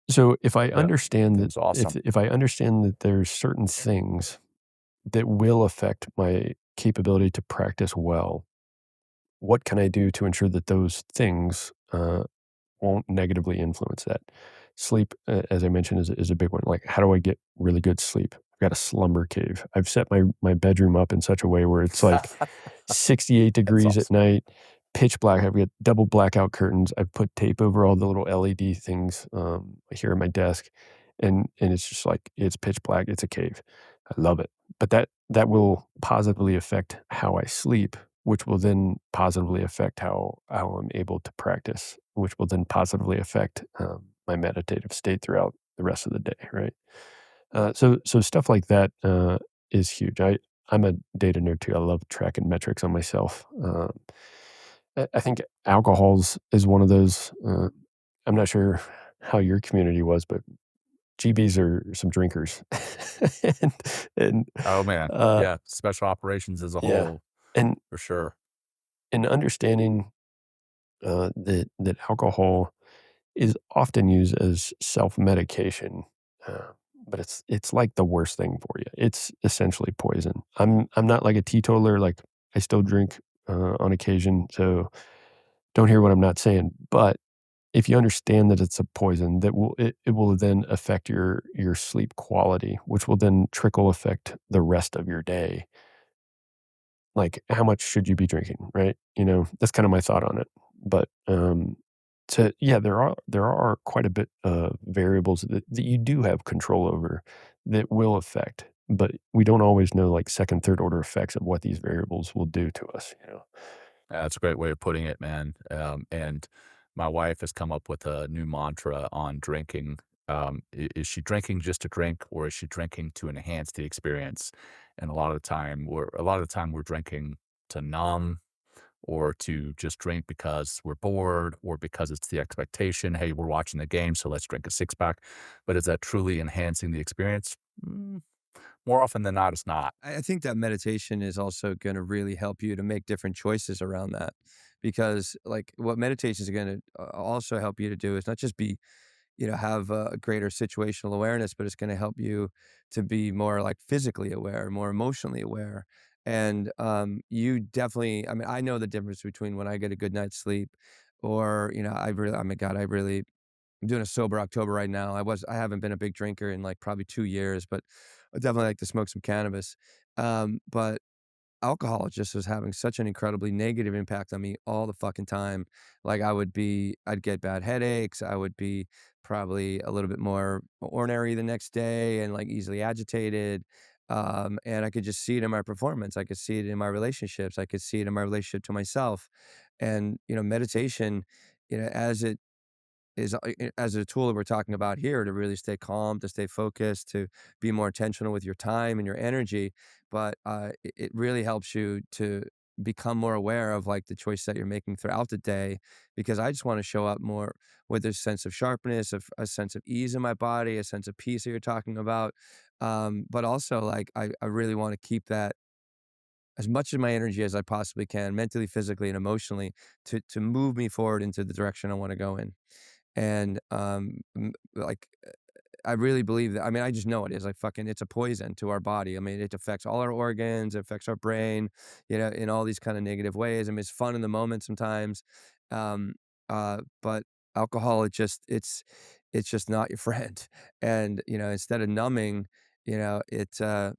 so if I Yeah, understand that it's awesome. if I understand that there's certain things that will affect my capability to practice well, what can I do to ensure that those things won't negatively influence that? Sleep, as I mentioned, is a big one. Like, how do I get really good sleep? I've got a slumber cave. I've set my bedroom up in such a way where it's like 68 That's degrees at awesome. night, pitch black. I've got double blackout curtains. I've put tape over all the little LED things here at my desk, and it's just like it's pitch black. It's a cave. I love it. But that will positively affect how I sleep, which will then positively affect how I'm able to practice, which will then positively affect my meditative state throughout the rest of the day. Right. So stuff like that is huge. I'm a data nerd too. I love tracking metrics on myself. I think alcohol's is one of those. I'm not sure how your community was, but GBs are some drinkers, and and Oh, man. uh, Yeah, special operations as a yeah, whole, and for sure. understanding that alcohol is often used as self-medication, uh, but it's like the worst thing for you. It's essentially poison. I'm not like a teetotaler, like, I still drink, on occasion, so don't hear what I'm not saying, but if you understand that it's a poison, it will then affect your sleep quality, which will then trickle affect the rest of your day. Like, how much should you be drinking, right? That's kinda my thought on it. But, yeah, there are quite a bit of variables that you do have control over that will affect, but we don't always know, like, 2nd, 3rd order effects of what these variables will do to us? Yeah, that's a great way of putting it, man. And my wife has come up with a new mantra on drinking. Is she drinking just to drink, or is she drinking to enhance the experience? And a lot of the time we're drinking to numb, or to just drink because we're bored, or because it's the expectation. Hey, we're watching the game, so let's drink a six pack. But is that truly enhancing the experience? More often than not, it's not. I think that meditation is also gonna really help you to make different choices around that, because, like, what meditation is gonna also help you to do is not just be, have a greater situational awareness, but it's gonna help you to be more, like, physically aware, more emotionally aware, and, you definitely, I mean, I know the difference between when I get a good night's sleep or, I mean, God, I'm doing a sober October right now. I haven't been a big drinker in, like, probably 2 years, but I definitely like to smoke some cannabis. But alcohol just was having such an incredibly negative impact on me all the fucking time. Like, I'd get bad headaches. I would be probably a little bit more ornery the next day and, like, easily agitated. And I could just see it in my performance. I could see it in my relationships. I could see it in my relationship to myself. And, meditation, as it is, as a tool that we're talking about here, to really stay calm, to stay focused, to be more intentional with your time and your energy. But it really helps you to become more aware of like the choice that you're making throughout the day, because I just want to show up more with this sense of sharpness, of a sense of ease in my body, a sense of peace that you're talking about. But also like I really want to keep that as much of my energy as I possibly can, mentally, physically, and emotionally, to move me forward into the direction I want to go in. And like I really believe that. I mean, I just know it is like fucking. It's a poison to our body. I mean, it affects all our organs. It affects our brain. In all these kind of negative ways. I mean, it's fun in the moment sometimes, um, but alcohol, it's just not your friend. And instead of numbing, it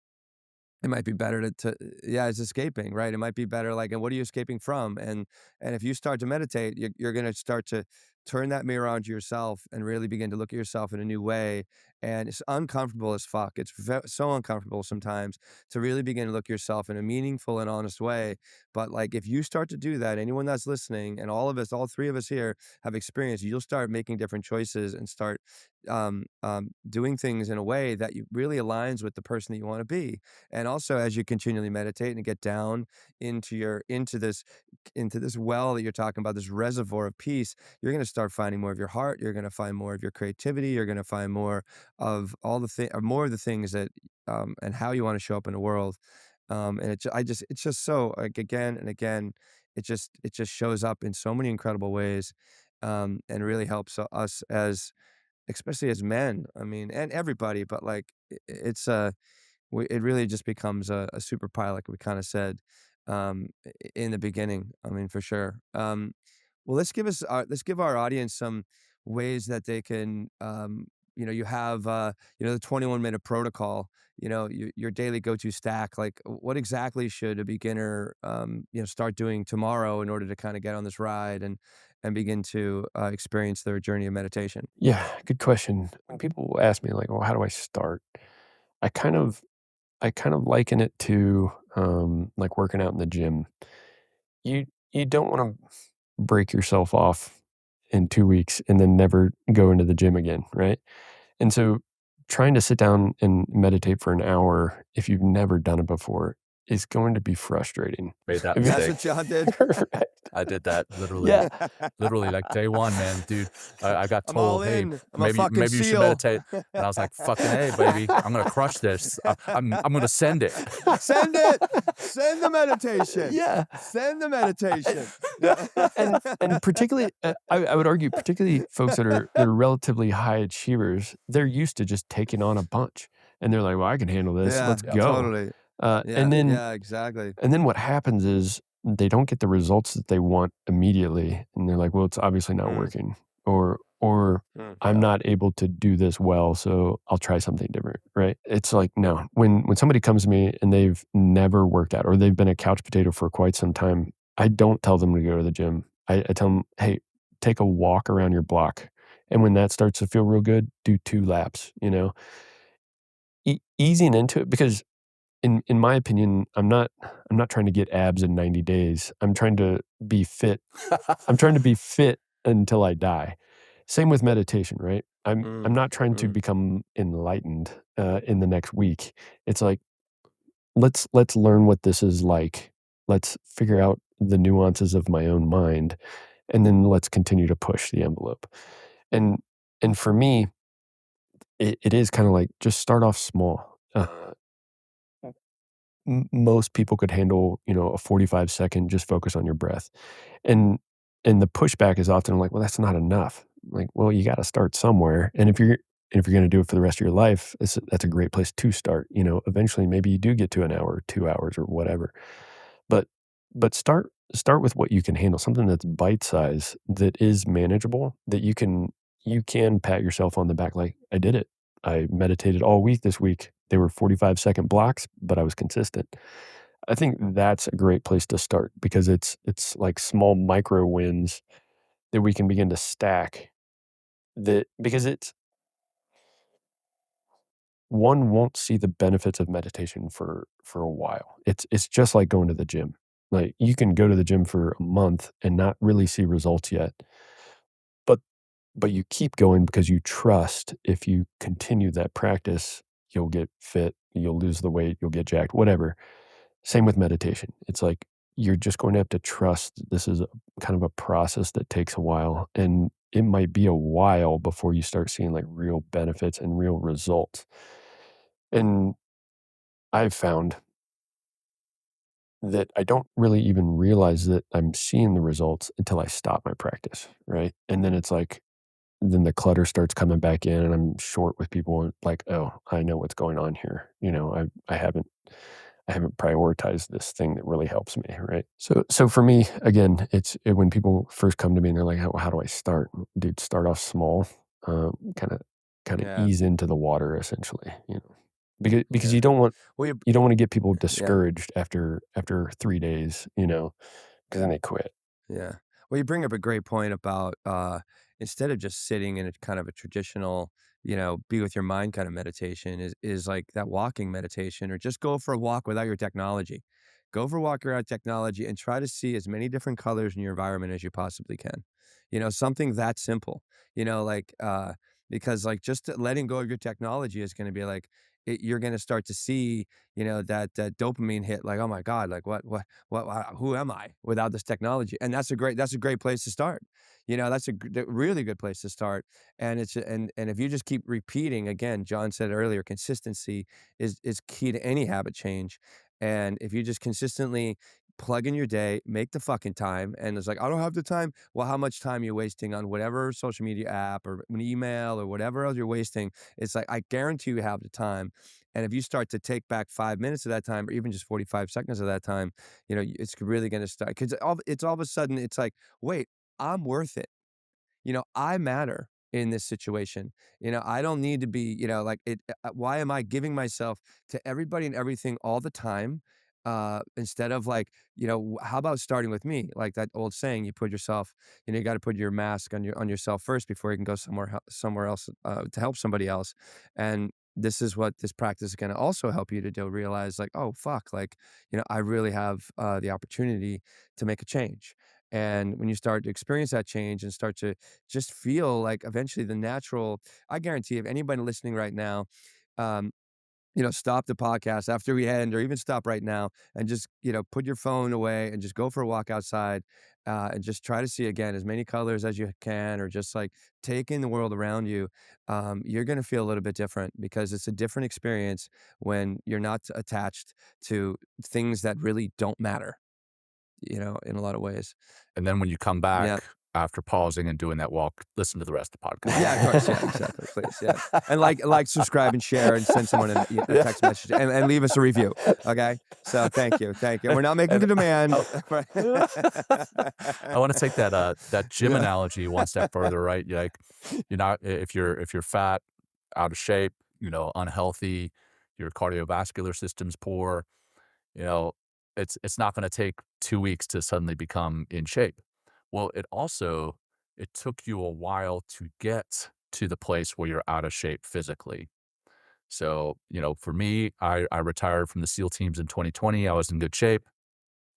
might be better to yeah, it's escaping, right? It might be better, like, and what are you escaping from? And if you start to meditate, you're gonna start to turn that mirror onto yourself and really begin to look at yourself in a new way. And it's uncomfortable as fuck. It's so uncomfortable sometimes to really begin to look at yourself in a meaningful and honest way. But like, if you start to do that, anyone that's listening, and all of us, all three of us here have experienced, you'll start making different choices and start doing things in a way that you really aligns with the person that you want to be. And also, as you continually meditate and get down into this well that you're talking about, this reservoir of peace, you're going to start finding more of your heart. You're going to find more of your creativity. You're going to find more of all the thing, or more of the things that, and how you want to show up in the world. And it's just so, like, again and again, it just shows up in so many incredible ways, and really helps us as, especially as men. I mean, and everybody, but like, it really just becomes a superpower, like we kind of said, in the beginning. I mean, for sure. Well, let's give our audience some ways that they can, you have, the 21-minute protocol, your daily go-to stack. Like, what exactly should a beginner, start doing tomorrow in order to kind of get on this ride and begin to experience their journey of meditation? Yeah, good question. When people ask me like, "Well, how do I start?" I kind of I kind of liken it to like working out in the gym. You don't want to break yourself off in 2 weeks and then never go into the gym again, right? And so trying to sit down and meditate for an hour if you've never done it before is going to be frustrating. Made that If you That's mistake. what John did. Right. I did that literally, Yeah. literally like day one, man, dude. I got I'm all told, hey, in. I'm a maybe fucking maybe you should seal. meditate, and I was like, fucking a, baby, I'm gonna crush this. I'm gonna send it. Send it. Send the meditation. Yeah. Send the meditation. And particularly, I would argue, particularly folks that are relatively high achievers, they're used to just taking on a bunch, and they're like, "Well, I can handle this. Yeah, Let's Yeah. go." totally. Uh, Yeah, and then yeah, exactly. and then what happens is they don't get the results that they want immediately, and they're like, "Well, it's obviously not Mm, working," or "I'm Yeah. not able to do this well, so I'll try something different," right? It's like, no. When somebody comes to me and they've never worked out or they've been a couch potato for quite some time, I don't tell them to go to the gym. I tell them, "Hey, take a walk around your block, and when that starts to feel real good, do 2 laps," you know? Easing into it because in my opinion, I'm not trying to get abs in 90 days. I'm trying to be fit. I'm trying to be fit until I die. Same with meditation, right? I'm mm, not trying to mm, become enlightened in the next week. It's like let's learn what this is like. Let's figure out the nuances of my own mind, and then let's continue to push the envelope. And and for me, it is kind of like just start off small. Most people could handle, a 45-second just focus on your breath. And and the pushback is often like, "Well, that's not enough." Like, "Well, you gotta start somewhere." And if you're gonna do it for the rest of your life, that's a great place to start, eventually, maybe you do get to an hour or 2 hours or whatever. But but start with what you can handle, something that's bite size, that is manageable, that you can pat yourself on the back like, "I did it. I meditated all week this week. They were 45-second blocks, but I was consistent." I think that's a great place to start because it's like small micro wins that we can begin to stack that because it's one won't see the benefits of meditation for a while. It's just like going to the gym. Like, you can go to the gym for a month and not really see results yet, but you keep going because you trust if you continue that practice, you'll get fit, you'll lose the weight, you'll get jacked, whatever. Same with meditation. It's like you're just going to have to trust that this is kind of a process that takes a while, and it might be a while before you start seeing like real benefits and real results. And I've found that I don't really even realize that I'm seeing the results until I stop my practice, right? And then it's like, then the clutter starts coming back in, and I'm short with people, and like, oh, I know what's going on here. I haven't prioritized this thing that really helps me, right? So for me, again, when people first come to me and they're like, how do I start? Dude, start off small, kind of Yeah. ease into the water, essentially, because Yeah. Well, you don't want to get people yeah. discouraged after 3 days, because then they quit. Yeah. Well, you bring up a great point about instead of just sitting in a kind of a traditional, be with your mind kind of meditation is like that walking meditation, or just go for a walk without your technology. Go for a walk without technology and try to see as many different colors in your environment as you possibly can. Something that simple. Like because like just letting go of your technology is going to be like you're going to start to see, that dopamine hit, like, oh my God, like who am I without this technology? And that's a great place to start. That's a really good place to start. And and if you just keep repeating, again, John said earlier, consistency is key to any habit change. And if you just consistently plug in your day, make the fucking time, and it's like, I don't have the time. Well, how much time you're wasting on whatever social media app or an email or whatever else you're wasting? It's like, I guarantee you have the time. And if you start to take back 5 minutes of that time, or even just 45 seconds of that time, it's really going to start, because it's all of a sudden, it's like, wait, I'm worth it. I matter in this situation. I don't need to be, like it. Why am I giving myself to everybody and everything all the time? Instead of like, how about starting with me? Like that old saying, you put yourself, you got to put your mask on yourself first before you can go somewhere else to help somebody else. And this is what this practice is going to also help you to do, realize like, oh fuck, like, I really have the opportunity to make a change. And when you start to experience that change and start to just feel like eventually the natural, I guarantee if anybody listening right now, um, stop the podcast after we end, or even stop right now and just, put your phone away and just go for a walk outside, and just try to see again as many colors as you can, or just like take in the world around you. You're going to feel a little bit different, because it's a different experience when you're not attached to things that really don't matter, in a lot of ways. And then when you come Yeah. back after pausing and doing that walk, listen to the rest of the Yeah, of course. Yeah, podcast. exactly. Please, yeah. And like, subscribe, and share, and send someone a Yeah. text message, and leave us a review. Okay. So thank you. Thank you. We're not making And a demand. oh, I want to take that gym Yeah. analogy one step further, right? You're like, you're not if you're fat, out of shape, unhealthy, your cardiovascular system's poor, you know, it's not going to take 2 weeks to suddenly become in shape. Well, it took you a while to get to the place where you're out of shape physically. So, for me, I retired from the SEAL teams in 2020. I was in good shape.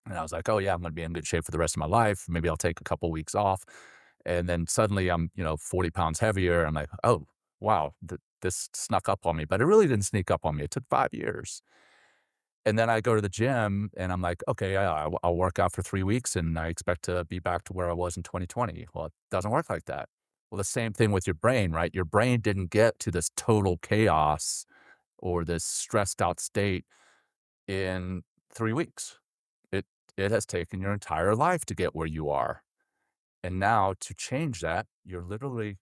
And I was like, "Oh, yeah, I'm gonna be in good shape for the rest of my life. Maybe I'll take a couple weeks off." And then suddenly I'm, 40 pounds heavier. I'm like, "Oh, wow, this snuck up on me." But it really didn't sneak up on me. It took 5 years. And then I go to the gym and I'm like, "Okay, yeah, I'll work out for 3 weeks and I expect to be back to where I was in 2020." Well, it doesn't work like that. Well, the same thing with your brain, right? Your brain didn't get to this total chaos or this stressed out state in 3 weeks. It it has taken your entire life to get where you are. And now to change that, you're literally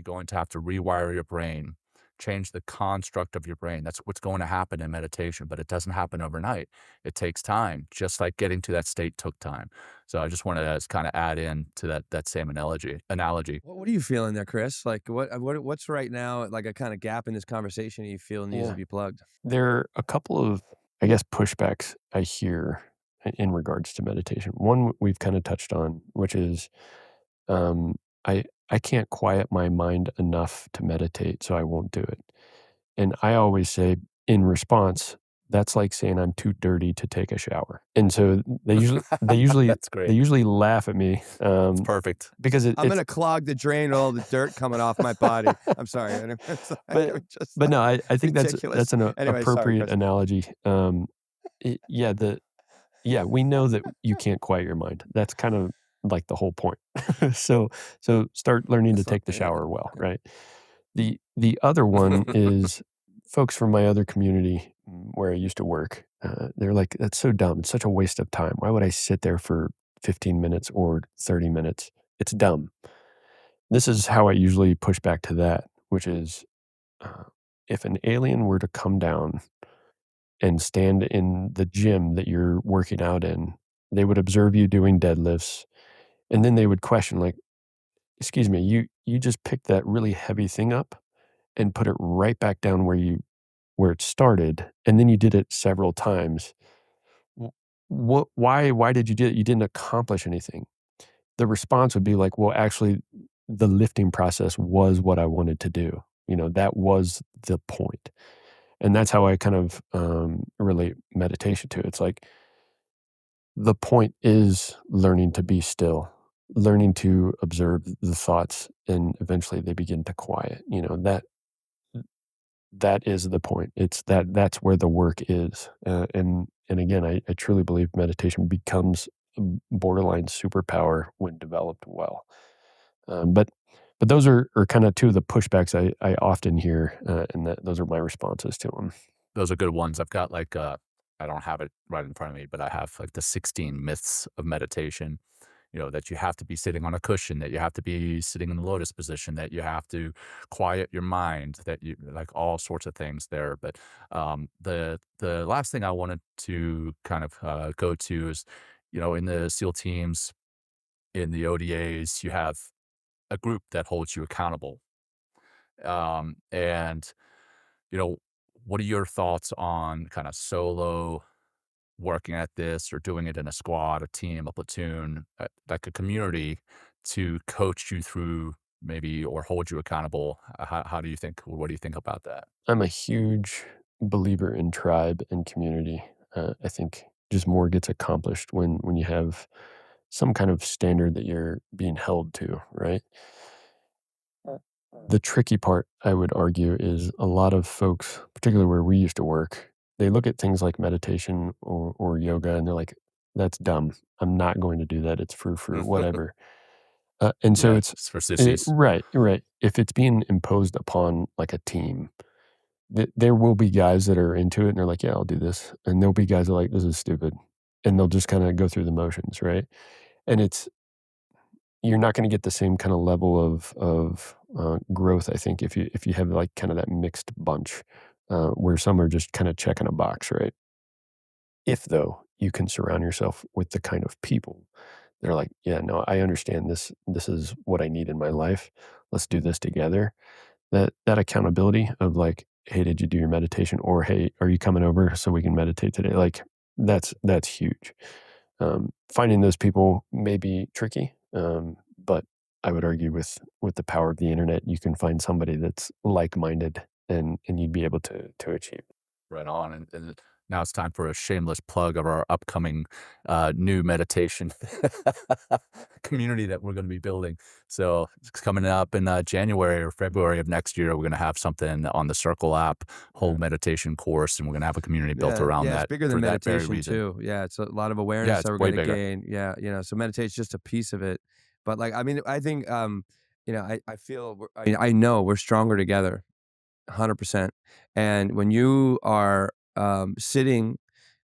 going to have to rewire your brain, change the construct of your brain. That's what's going to happen in meditation, but it doesn't happen overnight. It takes time, just like getting to that state took time. So I just wanted to kind of add in to that same analogy. What are you feeling there, Chris? Like, what's right now like a kind of gap in this conversation you feel needs to Yeah. be plugged? There are a couple of, I guess, pushbacks I hear in regards to meditation. One we've kind of touched on, which is um, I can't quiet my mind enough to meditate, so I won't do it. And I always say in response, that's like saying I'm too dirty to take a shower. And so That's they great. usually laugh at me, It's perfect. because I'm gonna clog the drain with all the dirt coming off my body. I'm sorry. And it's like, but it was just but like no, I think that's ridiculous. an Anyway, sorry, appropriate Chris. analogy. Yeah, Yeah, we know that you can't quiet your mind. That's kind of like the whole point. So so start learning to It's not take the yeah, shower well, right? The other one yeah. is folks from my other community where I used to work. They're like, "That's so dumb. It's such a waste of time. Why would I sit there for 15 minutes or 30 minutes? It's dumb." This is how I usually push back to that, which is, uh, if an alien were to come down and stand in the gym that you're working out in, they would observe you doing deadlifts, and then they would question like, "Excuse me, you just picked that really heavy thing up and put it right back down where it started, and then you did it several times. W why did you do it? You didn't accomplish anything." The response would be like, "Well, actually, the lifting process was what I wanted to do. You know, that was the point." And that's how I kind of, relate meditation to it. It's like, the point is learning to be still, learning to observe the thoughts, and eventually they begin to quiet. You know, that is the point. It's that's where the work is. And again, I truly believe meditation becomes a borderline superpower when developed well. But those are kind of two of the pushbacks I often hear, and those are my responses to them. Those are good ones. I've got like, I don't have it right in front of me, but I have like the 16 myths of meditation. You know, that you have to be sitting on a cushion, that you have to be sitting in the lotus position, that you have to quiet your mind, that you like all sorts of things there. But the last thing I wanted to kind of go to is, you know, in the SEAL teams, in the ODAs, you have a group that holds you accountable. And you know, what are your thoughts on kind of solo working at this or doing it in a squad, a team, a platoon, like a community to coach you through maybe or hold you accountable? How do you think, what do you think about that? I'm a huge believer in tribe and community. I think just more gets accomplished when you have some kind of standard that you're being held to, right? The tricky part, I would argue, is a lot of folks, particularly where we used to work, they look at things like meditation or yoga and they're like, "That's dumb. I'm not going to do that. It's frou-frou, whatever." And so Yeah, it's it's for sissies. right, right. If it's being imposed upon like a team, there will be guys that are into it and they're like, "Yeah, I'll do this." And there'll be guys that are like, "This is stupid." And they'll just kinda go through the motions, right? And it's you're not gonna get the same kinda level of growth, I think, if you have, like, kinda that mixed bunch, where some are just kinda checking a box, right? If, though, you can surround yourself with the kind of people that are like, "Yeah, no, I understand this is what I need in my life. Let's do this together." That accountability of like, "Hey, did you do your meditation?" Or, "Hey, are you coming over so we can meditate today?" Like, that's huge. Finding those people may be tricky, but I would argue with the power of the internet, you can find somebody that's like-minded and you'd be able to achieve. Right on. And now it's time for a shameless plug of our upcoming new meditation community that we're going to be building. So it's coming up in January or February of next year. We're going to have something on the Circle app, whole Yeah. meditation course, and we're going to have a community built Yeah, around yeah, it's that bigger than for that very meditation reason. too. Yeah, it's a lot of Yeah, awareness it's that we're way gonna bigger. gain. Yeah, so meditation's just a piece of it. But like, I mean, I think, I feel, I know we're stronger together, 100%. And when you are sitting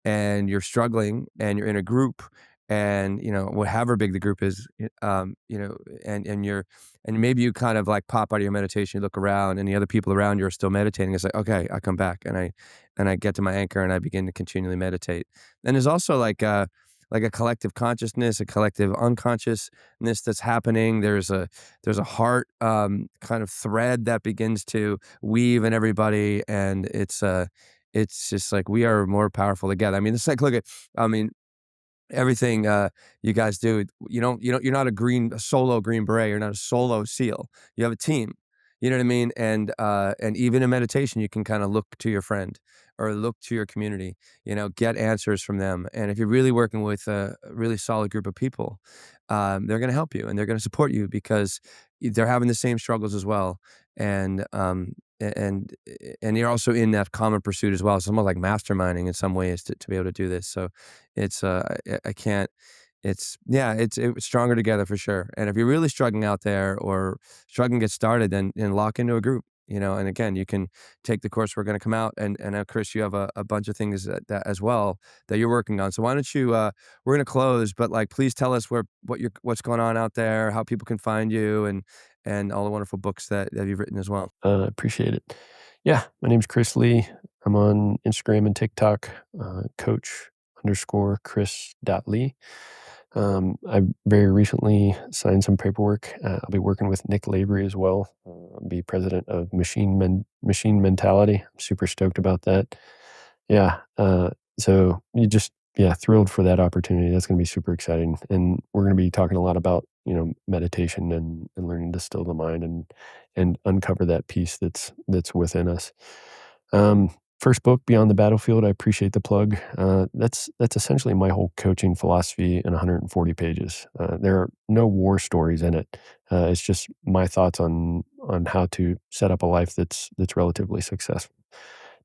and you're struggling and you're in a group and however big the group is, and you're and maybe you kind of like pop out of your meditation, you look around and the other people around you are still meditating. It's like, okay, I come back and I get to my anchor and I begin to continually meditate. And there's also like a collective consciousness, a collective unconsciousness that's happening. There's a heart kind of thread that begins to weave in everybody, and it's just like we are more powerful together. I mean, it's like, look at, I mean, everything you guys do. You're not a solo Green Beret. You're not a solo SEAL. You have a team. You know what I mean? And even in meditation, you can kind of look to your friend or look to your community. Get answers from them. And if you're really working with a really solid group of people, they're going to help you and they're going to support you because they're having the same struggles as well. And and and you're also in that common pursuit as well. It's almost like masterminding in some ways to be able to do this. So it's I can't. It's yeah, it's stronger together for sure. And if you're really struggling out there or struggling to get started, then lock into a group. And again, you can take the course we're going to come out, and Chris, you have a bunch of things that as well that you're working on. So why don't you? We're going to close, but like, please tell us what's going on out there, how people can find you, and all the wonderful books that you've written as well. Appreciate it. Yeah, my name's Chris Lee. I'm on Instagram and TikTok, coach_Chris.Lee. I very recently signed some paperwork. I'll be working with Nick Lavery as well. I'll be president of Machine Mentality. I'm super stoked about that. Yeah. So yeah, thrilled for that opportunity. That's going to be super exciting. And we're going to be talking a lot about, meditation and learning to still the mind and uncover that peace that's within us. First book, Beyond the Battlefield. I appreciate the plug. That's essentially my whole coaching philosophy in 140 pages. There are no war stories in it. It's just my thoughts on how to set up a life that's relatively successful.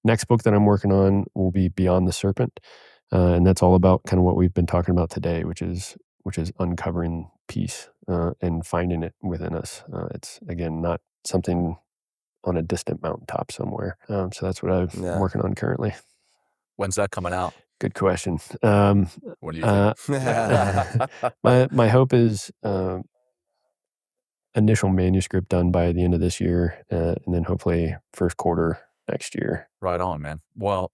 Next book that I'm working on will be Beyond the Serpent, and that's all about kind of what we've been talking about today, which is uncovering peace and finding it within us. It's again not something on a distant mountaintop somewhere. So that's what I'm Yeah. working on currently. When's that coming out? Good question. What do you think? My hope is initial manuscript done by the end of this year, and then hopefully first quarter next year. Right on, man. Well,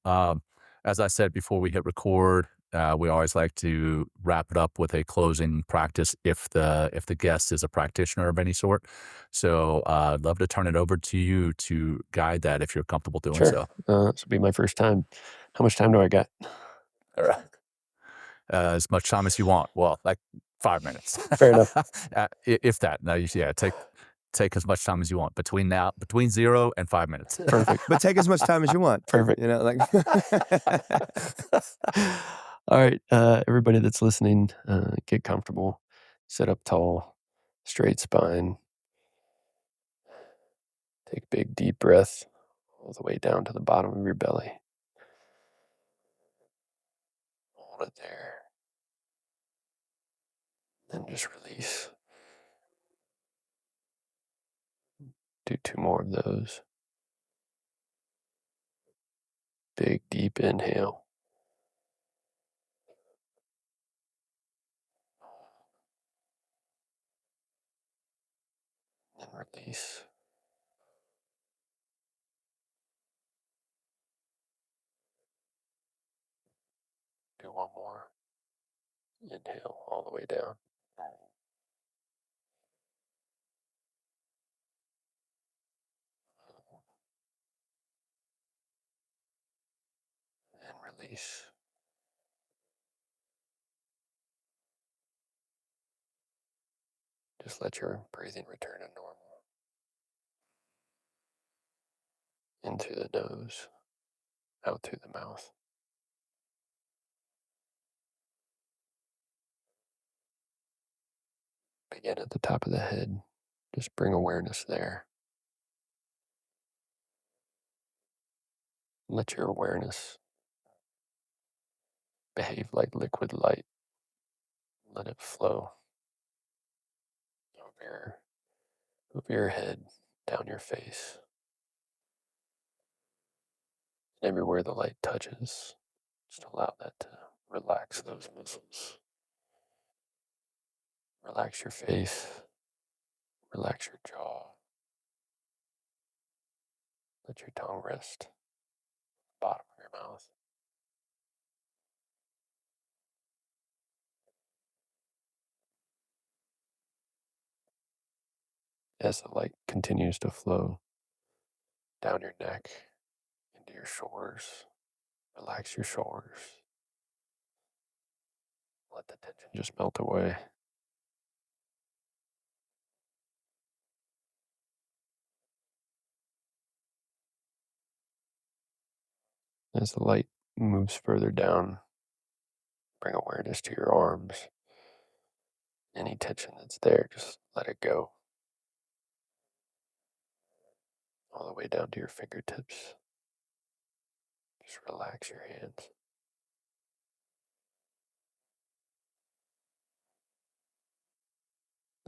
as I said before we hit record, we always like to wrap it up with a closing practice if the guest is a practitioner of any sort. So I'd love to turn it over to you to guide that if you're comfortable doing Sure. so. This will be my first time. How much time do I got? All right. As much time as you want. Well, like 5 minutes, Fair enough. If that. No, yeah, take as much time as you want between 0 and 5 minutes. Perfect. But take as much time as you want. Perfect. Like All right, everybody that's listening, get comfortable, sit up tall, straight spine, take a big deep breath all the way down to the bottom of your belly. Hold it there. Then just release. Do 2 more of those. Big deep inhale. Then release. Do 1 more. Inhale all the way down. And release. Just let your breathing return to normal. In through the nose, out through the mouth. Begin at the top of the head. Just bring awareness there. Let your awareness behave like liquid light. Let it flow over your head, down your face, and everywhere the light touches. Just allow that to relax those muscles. Relax your face. Relax your jaw. Let your tongue rest at the bottom of your mouth. As the light continues to flow down your neck, into your shoulders, relax your shoulders. Let the tension just melt away. As the light moves further down, bring awareness to your arms. Any tension that's there, just let it go. all the way down to your fingertips. Just relax your hands.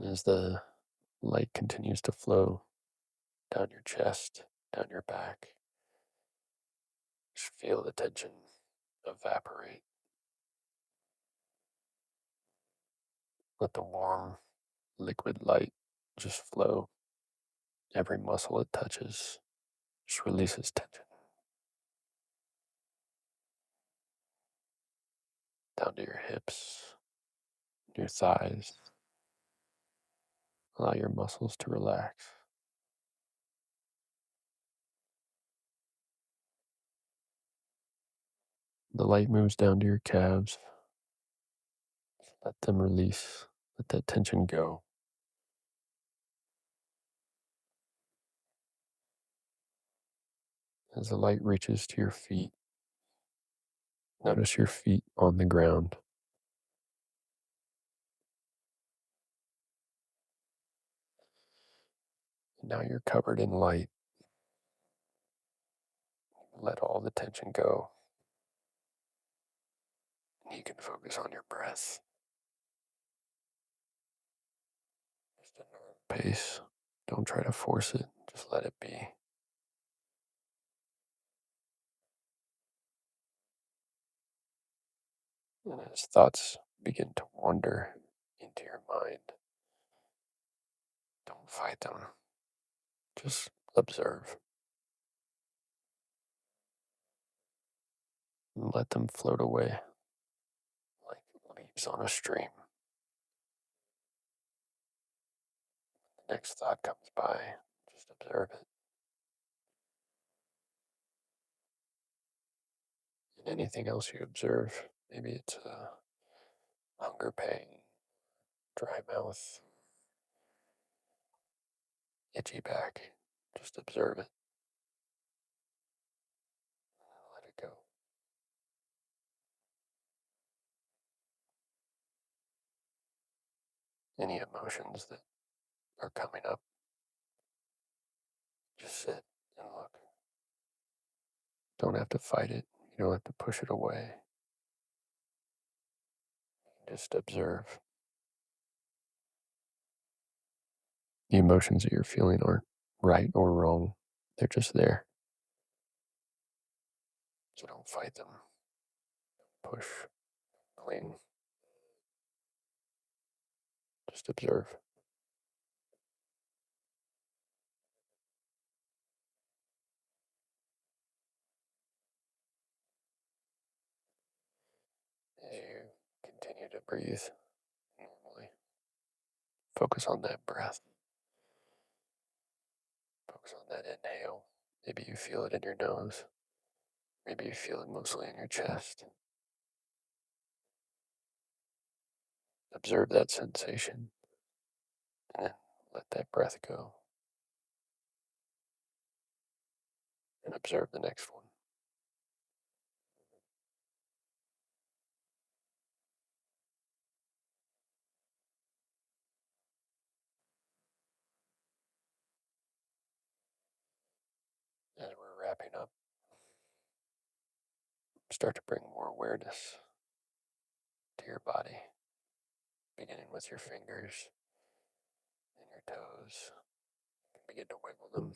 As the light continues to flow down your chest, down your back, just feel the tension evaporate. Let the warm, liquid light just flow. Every muscle it touches just releases tension. Down to your hips, your thighs. Allow your muscles to relax. The light moves down to your calves. Let them release. Let that tension go. As the light reaches to your feet, notice your feet on the ground. Now you're covered in light. Let all the tension go. You can focus on your breath. Just a normal pace. Don't try to force it. Just let it be. And as thoughts begin to wander into your mind, don't fight them. Just observe. And let them float away like leaves on a stream. The next thought comes by. Just observe it. And anything else you observe, maybe it's a hunger pain, dry mouth, itchy back. Just observe it. Let it go. Any emotions that are coming up, just sit and look. Don't have to fight it. You don't have to push it away. Just observe. The emotions that you're feeling aren't right or wrong. They're just there. So don't fight them. Push, cling. Just observe. As you continue to breathe normally, focus on that breath. Focus on that inhale. Maybe you feel it in your nose. Maybe you feel it mostly in your chest. Observe that sensation and then let that breath go. And observe the next one. As we're wrapping up, start to bring more awareness to your body, beginning with your fingers and your toes. Begin to wiggle them.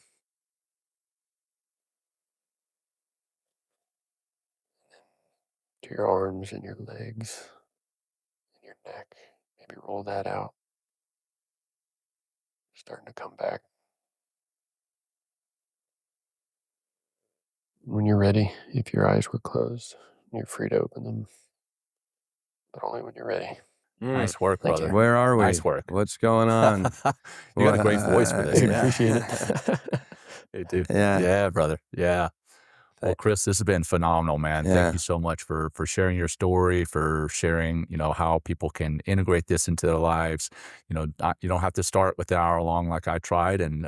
And then to your arms and your legs and your neck. Maybe roll that out. Starting to come back. When you're ready, if your eyes were closed, you're free to open them, but only when you're ready. Nice work, Thank you. brother. Where are we? Nice work. What's going on? You got a great voice for this. I Yeah. appreciate it. Hey, dude. Yeah. Yeah, brother. Yeah. Well, Chris, this has been phenomenal, man. Yeah. Thank you so much for sharing your story, for sharing, how people can integrate this into their lives. You don't have to start with an hour long like I tried and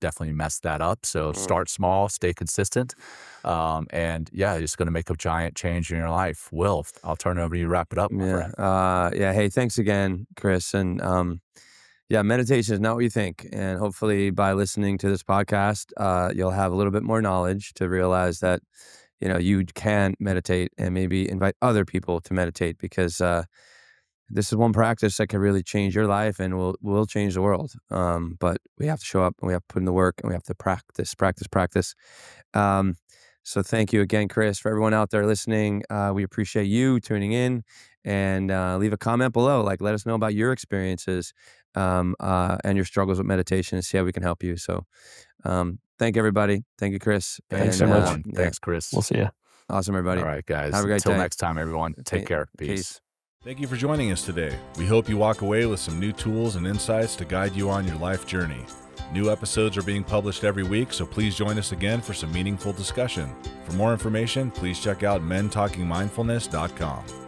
definitely messed that up. So start small, stay consistent. And yeah, it's going to make a giant change in your life. Will, I'll turn it over to you to wrap it up, my Yeah. friend. Yeah. Hey, thanks again, Chris. And Yeah, meditation is not what you think. And hopefully by listening to this podcast, you'll have a little bit more knowledge to realize that, you can meditate and maybe invite other people to meditate because this is one practice that can really change your life and will change the world. But we have to show up and we have to put in the work and we have to practice, practice, practice. Um, so thank you again, Chris. For everyone out there listening, we appreciate you tuning in and leave a comment below. Like, let us know about your experiences and your struggles with meditation and see how we can help you. So thank everybody. Thank you, Chris. Thanks And so much. everyone. Thanks, Chris. We'll see you. Awesome, everybody. All right, guys. Have a great Until day. next time, everyone. Take care. Peace. Thank you for joining us today. We hope you walk away with some new tools and insights to guide you on your life journey. New episodes are being published every week, so please join us again for some meaningful discussion. For more information, please check out mentalkingmindfulness.com.